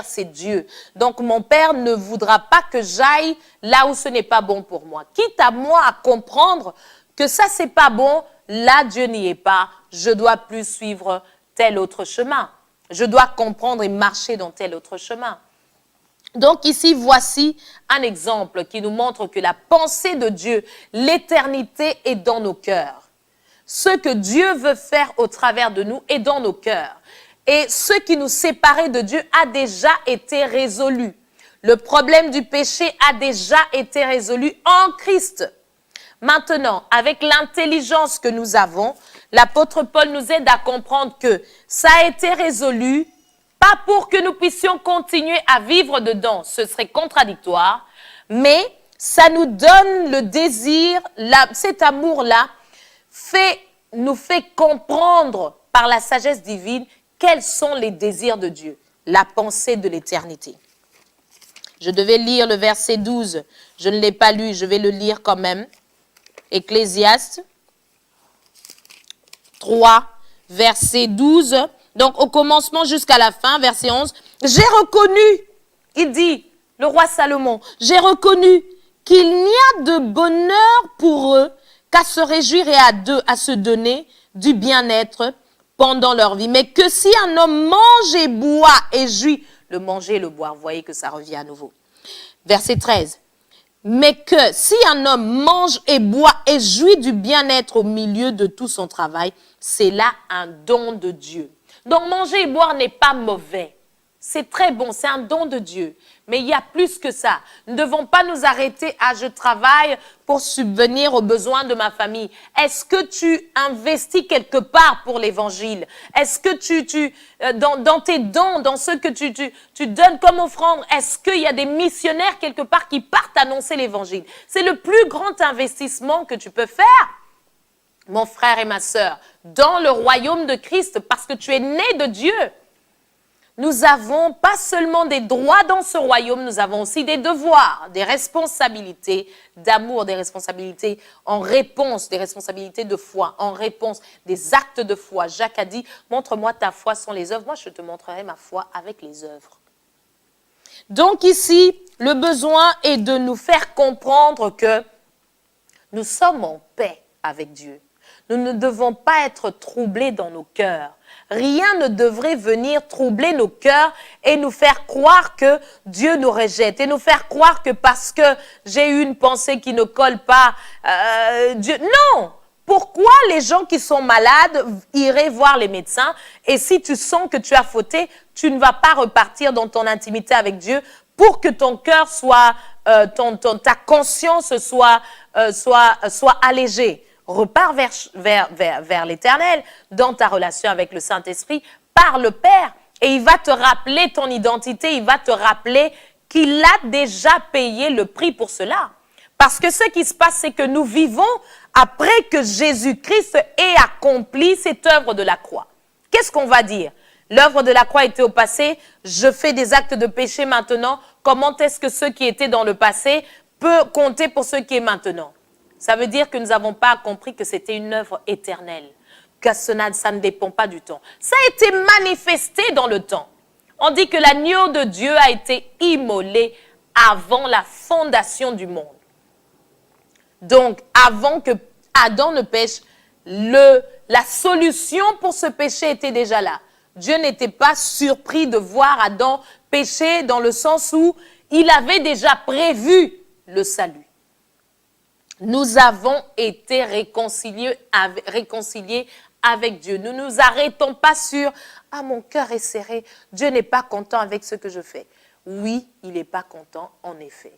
c'est Dieu. Donc mon Père ne voudra pas que j'aille là où ce n'est pas bon pour moi. Quitte à moi à comprendre que ça, c'est pas bon, là, Dieu n'y est pas, je dois plus suivre tel autre chemin. Je dois comprendre et marcher dans tel autre chemin. Donc ici, voici un exemple qui nous montre que la pensée de Dieu, l'éternité est dans nos cœurs. Ce que Dieu veut faire au travers de nous est dans nos cœurs. Et ce qui nous séparait de Dieu a déjà été résolu. Le problème du péché a déjà été résolu en Christ. Maintenant, avec l'intelligence que nous avons, l'apôtre Paul nous aide à comprendre que ça a été résolu, pas pour que nous puissions continuer à vivre dedans, ce serait contradictoire, mais ça nous donne le désir, cet amour-là, nous fait comprendre par la sagesse divine quels sont les désirs de Dieu, la pensée de l'éternité. Je devais lire le verset 12, je ne l'ai pas lu, je vais le lire quand même. Ecclésiaste 3, verset 12, donc au commencement jusqu'à la fin, verset 11. J'ai reconnu, il dit, le roi Salomon, j'ai reconnu qu'il n'y a de bonheur pour eux qu'à se réjouir et à se donner du bien-être pendant leur vie. Mais que si un homme mange et boit et jouit, le manger et le boire, vous voyez que ça revient à nouveau. Verset 13. Mais que si un homme mange et boit et jouit du bien-être au milieu de tout son travail, c'est là un don de Dieu. Donc manger et boire n'est pas mauvais. C'est très bon, c'est un don de Dieu. Mais il y a plus que ça. Nous ne devons pas nous arrêter à « je travaille pour subvenir aux besoins de ma famille ». Est-ce que tu investis quelque part pour l'évangile? Est-ce que dans tes dons, dans ce que tu donnes comme offrande, est-ce qu'il y a des missionnaires quelque part qui partent annoncer l'évangile? C'est le plus grand investissement que tu peux faire. mon frère et ma sœur, dans le royaume de Christ, parce que tu es né de Dieu, nous avons pas seulement des droits dans ce royaume, nous avons aussi des devoirs, des responsabilités d'amour, des responsabilités en réponse, des responsabilités de foi, en réponse, des actes de foi. Jacques a dit, montre-moi ta foi sans les œuvres, moi je te montrerai ma foi avec les œuvres. Donc ici, le besoin est de nous faire comprendre que nous sommes en paix avec Dieu. Nous ne devons pas être troublés dans nos cœurs. Rien ne devrait venir troubler nos cœurs et nous faire croire que Dieu nous rejette et nous faire croire que parce que j'ai eu une pensée qui ne colle pas, Dieu... Non! Pourquoi les gens qui sont malades iraient voir les médecins et si tu sens que tu as fauté, tu ne vas pas repartir dans ton intimité avec Dieu pour que ton cœur soit, ta conscience soit allégée. Repars vers l'Éternel dans ta relation avec le Saint-Esprit par le Père et il va te rappeler ton identité, il va te rappeler qu'il a déjà payé le prix pour cela. Parce que ce qui se passe, c'est que nous vivons après que Jésus-Christ ait accompli cette œuvre de la croix. Qu'est-ce qu'on va dire? L'œuvre de la croix était au passé, je fais des actes de péché maintenant. Comment est-ce que ceux qui étaient dans le passé peuvent compter pour ceux qui est maintenant? Ça veut dire que nous n'avons pas compris que c'était une œuvre éternelle, que ça ne dépend pas du temps. Ça a été manifesté dans le temps. On dit que l'agneau de Dieu a été immolé avant la fondation du monde. Donc, avant que Adam ne pêche, la solution pour ce péché était déjà là. Dieu n'était pas surpris de voir Adam pécher dans le sens où il avait déjà prévu le salut. Nous avons été réconciliés avec Dieu. Nous ne nous arrêtons pas sur « Ah, mon cœur est serré, Dieu n'est pas content avec ce que je fais. » Oui, il n'est pas content, en effet.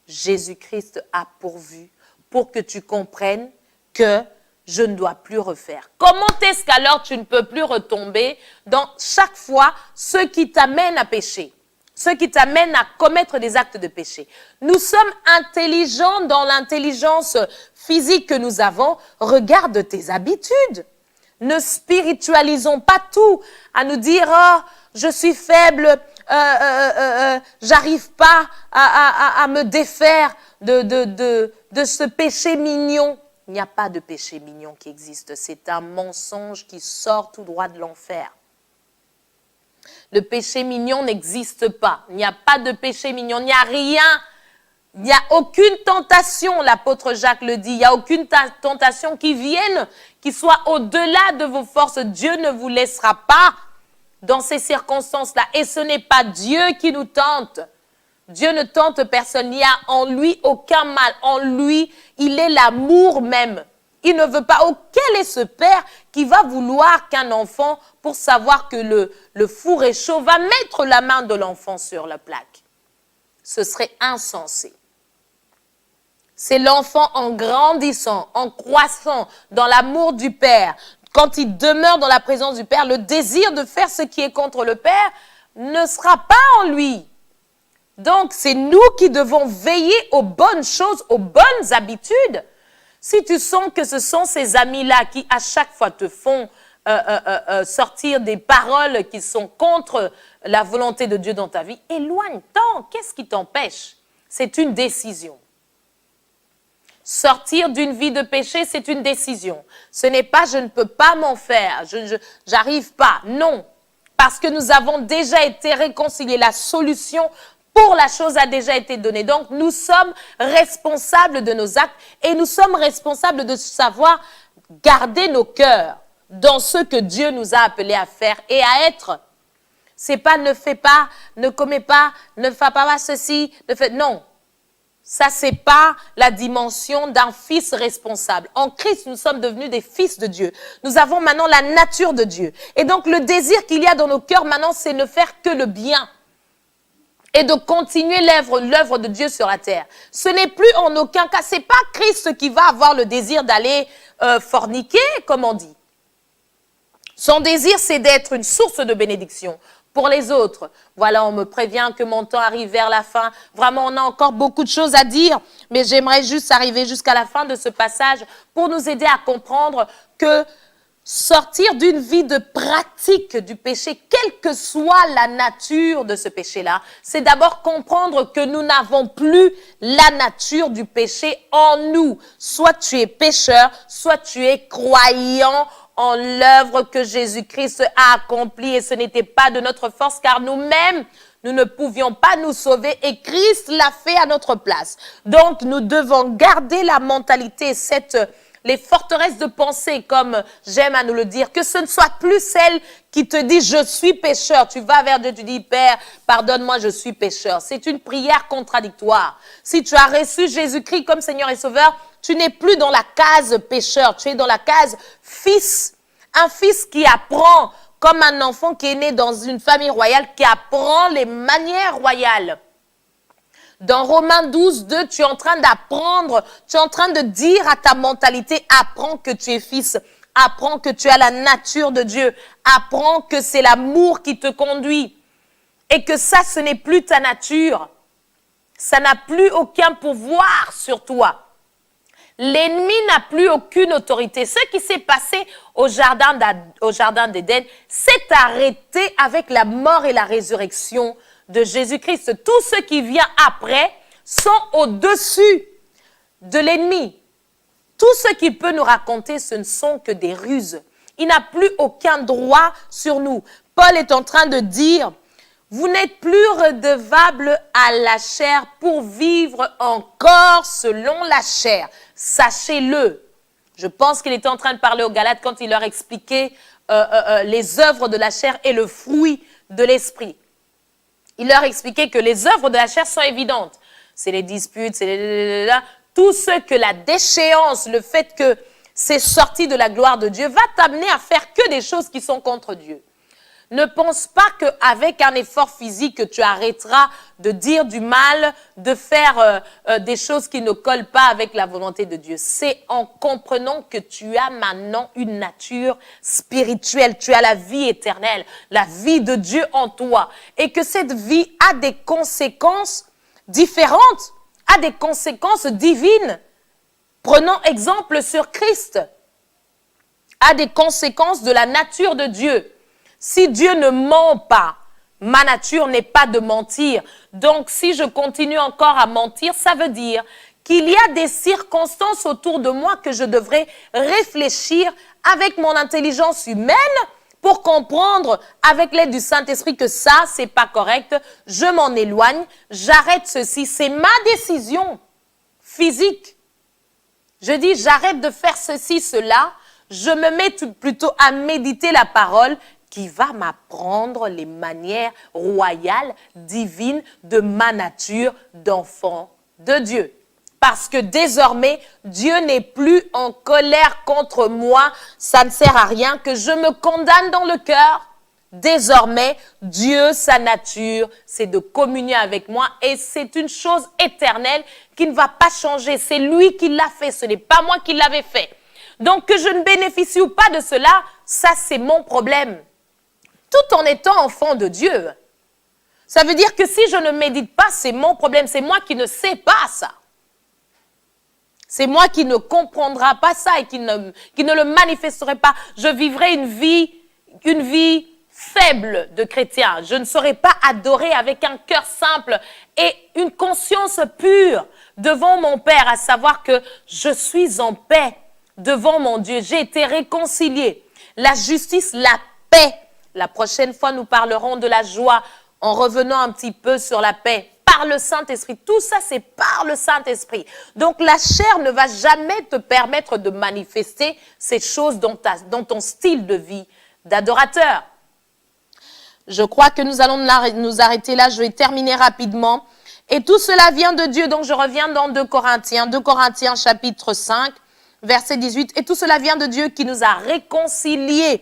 Jésus-Christ a pourvu pour que tu comprennes que je ne dois plus refaire. Comment est-ce qu'alors tu ne peux plus retomber dans chaque fois ce qui t'amène à pécher? Ce qui t'amène à commettre des actes de péché. Nous sommes intelligents dans l'intelligence physique que nous avons. Regarde tes habitudes. Ne spiritualisons pas tout à nous dire « Oh, je suis faible, j'arrive pas à me défaire de ce péché mignon. » Il n'y a pas de péché mignon qui existe. C'est un mensonge qui sort tout droit de l'enfer. Le péché mignon n'existe pas. Il n'y a pas de péché mignon. Il n'y a rien. Il n'y a aucune tentation, l'apôtre Jacques le dit. Il n'y a aucune tentation qui vienne, qui soit au-delà de vos forces. Dieu ne vous laissera pas dans ces circonstances-là. Et ce n'est pas Dieu qui nous tente. Dieu ne tente personne. Il n'y a en lui aucun mal. En lui, il est l'amour même. Il ne veut pas. Oh, quel est ce père qui va vouloir qu'un enfant, pour savoir que le four est chaud, va mettre la main de l'enfant sur la plaque? Ce serait insensé. C'est l'enfant en grandissant, en croissant dans l'amour du Père. Quand il demeure dans la présence du Père, le désir de faire ce qui est contre le Père ne sera pas en lui. Donc, c'est nous qui devons veiller aux bonnes choses, aux bonnes habitudes. Si tu sens que ce sont ces amis-là qui, à chaque fois, te font sortir des paroles qui sont contre la volonté de Dieu dans ta vie, éloigne-t'en. Qu'est-ce qui t'empêche? C'est une décision. Sortir d'une vie de péché, c'est une décision. Ce n'est pas « je ne peux pas m'en faire, j'arrive pas ». Non, parce que nous avons déjà été réconciliés. La solution pour la chose a déjà été donnée. Donc, nous sommes responsables de nos actes et nous sommes responsables de savoir garder nos cœurs dans ce que Dieu nous a appelés à faire et à être. C'est pas ne fais pas, ne commets pas, ne fais pas ceci, ne fais... Non. Ça, c'est pas la dimension d'un fils responsable. En Christ, nous sommes devenus des fils de Dieu. Nous avons maintenant la nature de Dieu. Et donc, le désir qu'il y a dans nos cœurs maintenant, c'est ne faire que le bien. Et de continuer l'œuvre de Dieu sur la terre. Ce n'est plus en aucun cas, c'est pas Christ qui va avoir le désir d'aller forniquer, comme on dit. Son désir, c'est d'être une source de bénédiction pour les autres. Voilà, on me prévient que mon temps arrive vers la fin. Vraiment, on a encore beaucoup de choses à dire, mais j'aimerais juste arriver jusqu'à la fin de ce passage pour nous aider à comprendre que sortir d'une vie de pratique du péché, quelle que soit la nature de ce péché-là, c'est d'abord comprendre que nous n'avons plus la nature du péché en nous. Soit tu es pécheur, soit tu es croyant en l'œuvre que Jésus-Christ a accomplie, et ce n'était pas de notre force, car nous-mêmes, nous ne pouvions pas nous sauver et Christ l'a fait à notre place. Donc, nous devons garder la mentalité, les forteresses de pensée, comme j'aime à nous le dire, que ce ne soit plus celle qui te dit « je suis pécheur ». Tu vas vers Dieu, tu dis « Père, pardonne-moi, je suis pécheur ». C'est une prière contradictoire. Si tu as reçu Jésus-Christ comme Seigneur et Sauveur, tu n'es plus dans la case pécheur, tu es dans la case fils. Un fils qui apprend, comme un enfant qui est né dans une famille royale, qui apprend les manières royales. Dans Romains 12, 2, tu es en train d'apprendre, tu es en train de dire à ta mentalité, apprends que tu es fils, apprends que tu as la nature de Dieu, apprends que c'est l'amour qui te conduit et que ça, ce n'est plus ta nature. Ça n'a plus aucun pouvoir sur toi. L'ennemi n'a plus aucune autorité. Ce qui s'est passé au jardin d'Éden s'est arrêté avec la mort et la résurrection de Jésus-Christ. Tout ce qui vient après sont au-dessus de l'ennemi. Tout ce qu'il peut nous raconter, ce ne sont que des ruses. Il n'a plus aucun droit sur nous. Paul est en train de dire, vous n'êtes plus redevable à la chair pour vivre encore selon la chair. Sachez-le. Je pense qu'il était en train de parler aux Galates quand il leur expliquait les œuvres de la chair et le fruit de l'esprit. Il leur expliquait que les œuvres de la chair sont évidentes. C'est les disputes, c'est tout ce que la déchéance, le fait que c'est sorti de la gloire de Dieu, va t'amener à faire que des choses qui sont contre Dieu. Ne pense pas qu'avec un effort physique, tu arrêteras de dire du mal, de faire des choses qui ne collent pas avec la volonté de Dieu. C'est en comprenant que tu as maintenant une nature spirituelle. Tu as la vie éternelle, la vie de Dieu en toi. Et que cette vie a des conséquences différentes, a des conséquences divines. Prenons exemple sur Christ. A des conséquences de la nature de Dieu. Si Dieu ne ment pas, ma nature n'est pas de mentir. Donc, si je continue encore à mentir, ça veut dire qu'il y a des circonstances autour de moi que je devrais réfléchir avec mon intelligence humaine pour comprendre avec l'aide du Saint-Esprit que ça, c'est pas correct. Je m'en éloigne, j'arrête ceci. C'est ma décision physique. Je dis, j'arrête de faire ceci, cela. Je me mets plutôt à méditer la parole qui va m'apprendre les manières royales, divines de ma nature d'enfant de Dieu. Parce que désormais, Dieu n'est plus en colère contre moi. Ça ne sert à rien que je me condamne dans le cœur. Désormais, Dieu, sa nature, c'est de communier avec moi et c'est une chose éternelle qui ne va pas changer. C'est lui qui l'a fait, ce n'est pas moi qui l'avais fait. Donc, que je ne bénéficie ou pas de cela, ça c'est mon problème. Tout en étant enfant de Dieu. Ça veut dire que si je ne médite pas, c'est mon problème. C'est moi qui ne sais pas ça. C'est moi qui ne comprendra pas ça et qui ne le manifesterai pas. Je vivrai une vie faible de chrétien. Je ne saurais pas adorer avec un cœur simple et une conscience pure devant mon Père, à savoir que je suis en paix devant mon Dieu. J'ai été réconcilié. La justice, la paix. La prochaine fois, nous parlerons de la joie en revenant un petit peu sur la paix par le Saint-Esprit. Tout ça, c'est par le Saint-Esprit. Donc, la chair ne va jamais te permettre de manifester ces choses dans ton style de vie d'adorateur. Je crois que nous allons nous arrêter là. Je vais terminer rapidement. Et tout cela vient de Dieu. Donc, je reviens dans 2 Corinthiens chapitre 5, verset 18. Et tout cela vient de Dieu qui nous a réconciliés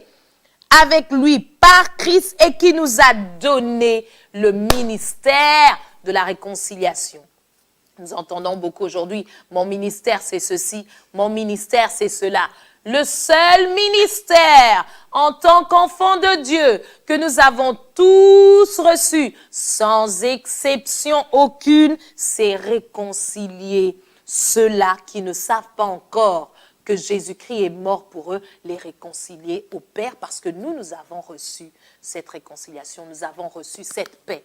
avec lui par Christ et qui nous a donné le ministère de la réconciliation. Nous entendons beaucoup aujourd'hui, mon ministère c'est ceci, mon ministère c'est cela. le seul ministère en tant qu'enfants de Dieu que nous avons tous reçu, sans exception aucune, c'est réconcilier ceux-là qui ne savent pas encore que Jésus-Christ est mort pour eux, les réconcilier au Père, parce que nous avons reçu cette réconciliation, nous avons reçu cette paix.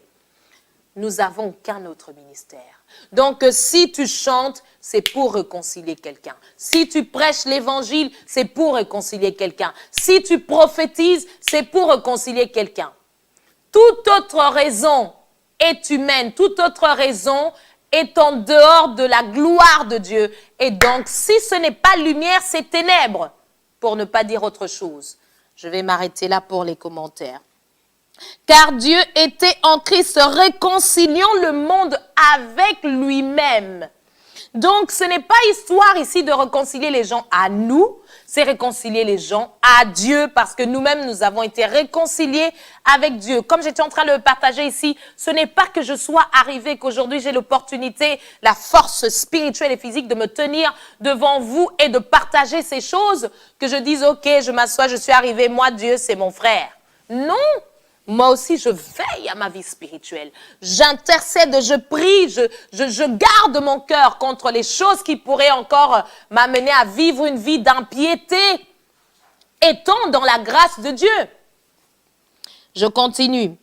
Nous n'avons aucun autre ministère. Donc, si tu chantes, c'est pour réconcilier quelqu'un. Si tu prêches l'évangile, c'est pour réconcilier quelqu'un. Si tu prophétises, c'est pour réconcilier quelqu'un. Toute autre raison est humaine, toute autre raison est en dehors de la gloire de Dieu. Et donc, si ce n'est pas lumière, c'est ténèbres, pour ne pas dire autre chose. Je vais m'arrêter là pour les commentaires. Car Dieu était en Christ, réconciliant le monde avec lui-même. Donc, ce n'est pas histoire ici de réconcilier les gens à nous, c'est réconcilier les gens à Dieu, parce que nous-mêmes, nous avons été réconciliés avec Dieu. Comme j'étais en train de le partager ici, ce n'est pas que je sois arrivée, qu'aujourd'hui j'ai l'opportunité, la force spirituelle et physique de me tenir devant vous et de partager ces choses, que je dise, ok, je m'assois, je suis arrivée, moi, Dieu, c'est mon frère. Non! Moi aussi, je veille à ma vie spirituelle. J'intercède, je prie, je garde mon cœur contre les choses qui pourraient encore m'amener à vivre une vie d'impiété, étant dans la grâce de Dieu. Je continue.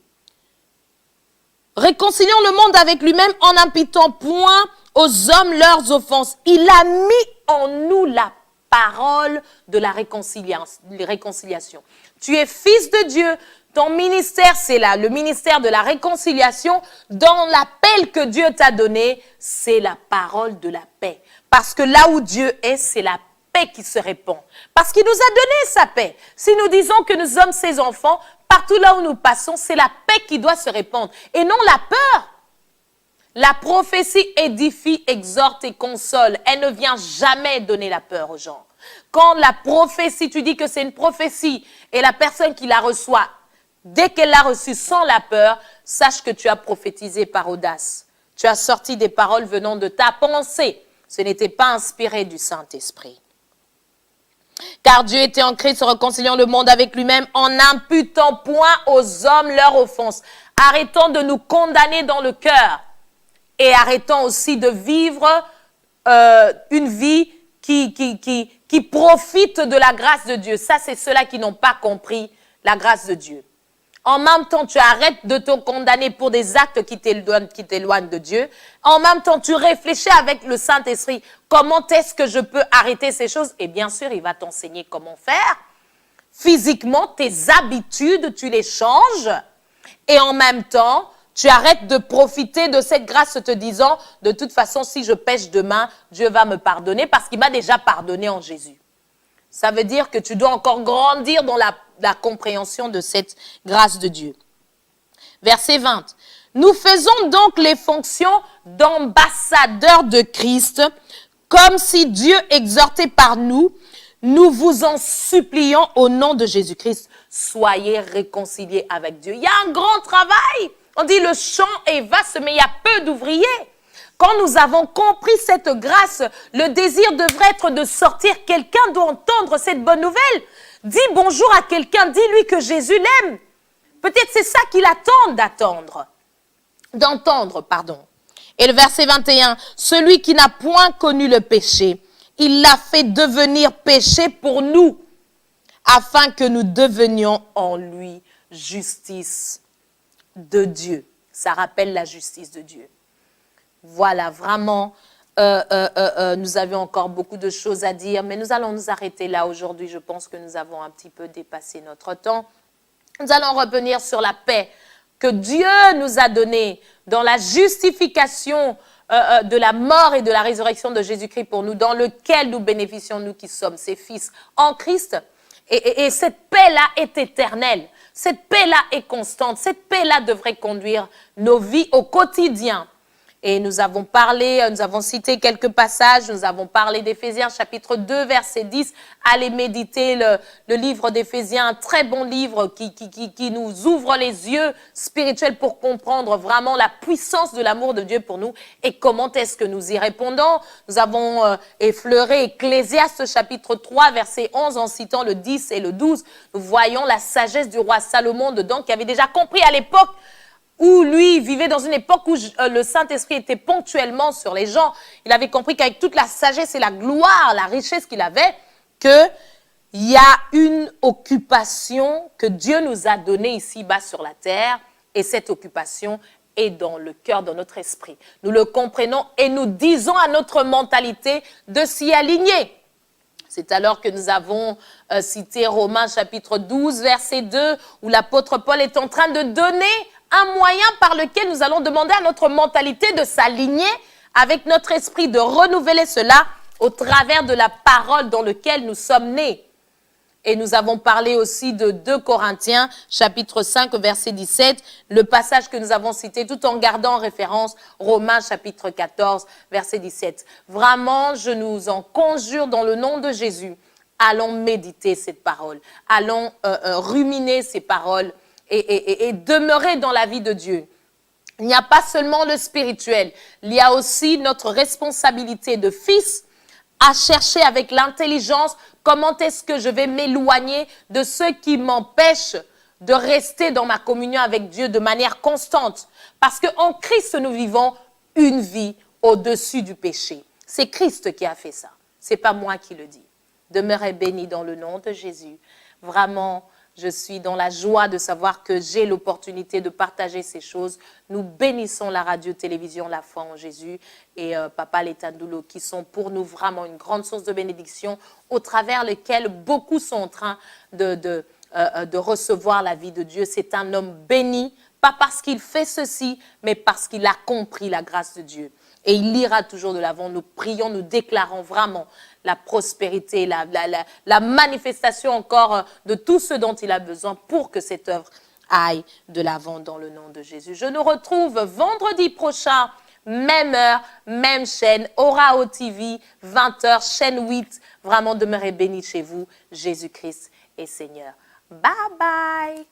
Réconciliant le monde avec lui-même en n'imputant point aux hommes leurs offenses. Il a mis en nous la parole de la réconciliation. Tu es fils de Dieu. Ton ministère, c'est là, le ministère de la réconciliation. Dans l'appel que Dieu t'a donné, c'est la parole de la paix. Parce que là où Dieu est, c'est la paix qui se répand. Parce qu'il nous a donné sa paix. Si nous disons que nous sommes ses enfants, partout là où nous passons, c'est la paix qui doit se répandre. Et non la peur. La prophétie édifie, exhorte et console. Elle ne vient jamais donner la peur aux gens. Quand la prophétie, tu dis que c'est une prophétie et la personne qui la reçoit, dès qu'elle l'a reçue sans la peur, sache que tu as prophétisé par audace. Tu as sorti des paroles venant de ta pensée. Ce n'était pas inspiré du Saint-Esprit. Car Dieu était en Christ, réconciliant le monde avec lui-même en n'imputant point aux hommes leur offense. Arrêtons de nous condamner dans le cœur et arrêtons aussi de vivre une vie qui profite de la grâce de Dieu. Ça, c'est ceux-là qui n'ont pas compris la grâce de Dieu. En même temps, tu arrêtes de te condamner pour des actes qui t'éloignent de Dieu. En même temps, tu réfléchis avec le Saint-Esprit. Comment est-ce que je peux arrêter ces choses? Et bien sûr, il va t'enseigner comment faire. Physiquement, tes habitudes, tu les changes. Et en même temps, tu arrêtes de profiter de cette grâce te disant, de toute façon, si je pêche demain, Dieu va me pardonner parce qu'il m'a déjà pardonné en Jésus. Ça veut dire que tu dois encore grandir dans la compréhension de cette grâce de Dieu. Verset 20. Nous faisons donc les fonctions d'ambassadeurs de Christ, comme si Dieu exhortait par nous. Nous vous en supplions au nom de Jésus-Christ, soyez réconciliés avec Dieu. Il y a un grand travail. On dit le champ est vaste, mais il y a peu d'ouvriers. Quand nous avons compris cette grâce, le désir devrait être de sortir. Quelqu'un doit entendre cette bonne nouvelle. Dis bonjour à quelqu'un, dis-lui que Jésus l'aime. Peut-être c'est ça qu'il attend d'entendre. Et le verset 21, celui qui n'a point connu le péché, il l'a fait devenir péché pour nous, afin que nous devenions en lui justice de Dieu. Ça rappelle la justice de Dieu. Voilà, vraiment, nous avions encore beaucoup de choses à dire, mais nous allons nous arrêter là aujourd'hui. Je pense que nous avons un petit peu dépassé notre temps. Nous allons revenir sur la paix que Dieu nous a donnée dans la justification de la mort et de la résurrection de Jésus-Christ pour nous, dans lequel nous bénéficions, nous qui sommes ses fils en Christ. Et cette paix-là est éternelle. Cette paix-là est constante. Cette paix-là devrait conduire nos vies au quotidien. Et nous avons parlé, nous avons cité quelques passages, nous avons parlé d'Éphésiens chapitre 2, verset 10. Allez méditer le livre d'Éphésiens, un très bon livre qui nous ouvre les yeux spirituels pour comprendre vraiment la puissance de l'amour de Dieu pour nous et comment est-ce que nous y répondons. Nous avons effleuré Ecclésiaste chapitre 3, verset 11 en citant le 10 et le 12. Nous voyons la sagesse du roi Salomon dedans qui avait déjà compris à l'époque où lui vivait dans une époque où le Saint-Esprit était ponctuellement sur les gens. Il avait compris qu'avec toute la sagesse et la gloire, la richesse qu'il avait, qu'il y a une occupation que Dieu nous a donnée ici-bas sur la terre, et cette occupation est dans le cœur, dans notre esprit. Nous le comprenons et nous disons à notre mentalité de s'y aligner. C'est alors que nous avons cité Romains chapitre 12, verset 2, où l'apôtre Paul est en train de donner un moyen par lequel nous allons demander à notre mentalité de s'aligner avec notre esprit, de renouveler cela au travers de la parole dans laquelle nous sommes nés. Et nous avons parlé aussi de 2 Corinthiens, chapitre 5, verset 17, le passage que nous avons cité tout en gardant en référence Romains, chapitre 14, verset 17. Vraiment, je nous en conjure dans le nom de Jésus, allons méditer cette parole, allons ruminer ces paroles et demeurer dans la vie de Dieu. Il n'y a pas seulement le spirituel, il y a aussi notre responsabilité de fils à chercher avec l'intelligence comment est-ce que je vais m'éloigner de ce qui m'empêche de rester dans ma communion avec Dieu de manière constante. Parce qu'en Christ, nous vivons une vie au-dessus du péché. C'est Christ qui a fait ça. Ce n'est pas moi qui le dis. Demeurez bénis dans le nom de Jésus. Vraiment, je suis dans la joie de savoir que j'ai l'opportunité de partager ces choses. Nous bénissons la radio-télévision La Foi en Jésus et Papa Letandoulo qui sont pour nous vraiment une grande source de bénédiction au travers lesquelles beaucoup sont en train de recevoir la vie de Dieu. C'est un homme béni, pas parce qu'il fait ceci, mais parce qu'il a compris la grâce de Dieu. Et il ira toujours de l'avant. Nous prions, nous déclarons vraiment la prospérité, la manifestation encore de tout ce dont il a besoin pour que cette œuvre aille de l'avant dans le nom de Jésus. Je nous retrouve vendredi prochain, même heure, même chaîne, Orao TV, 20h, chaîne 8. Vraiment, demeurez bénis chez vous. Jésus-Christ est Seigneur. Bye bye.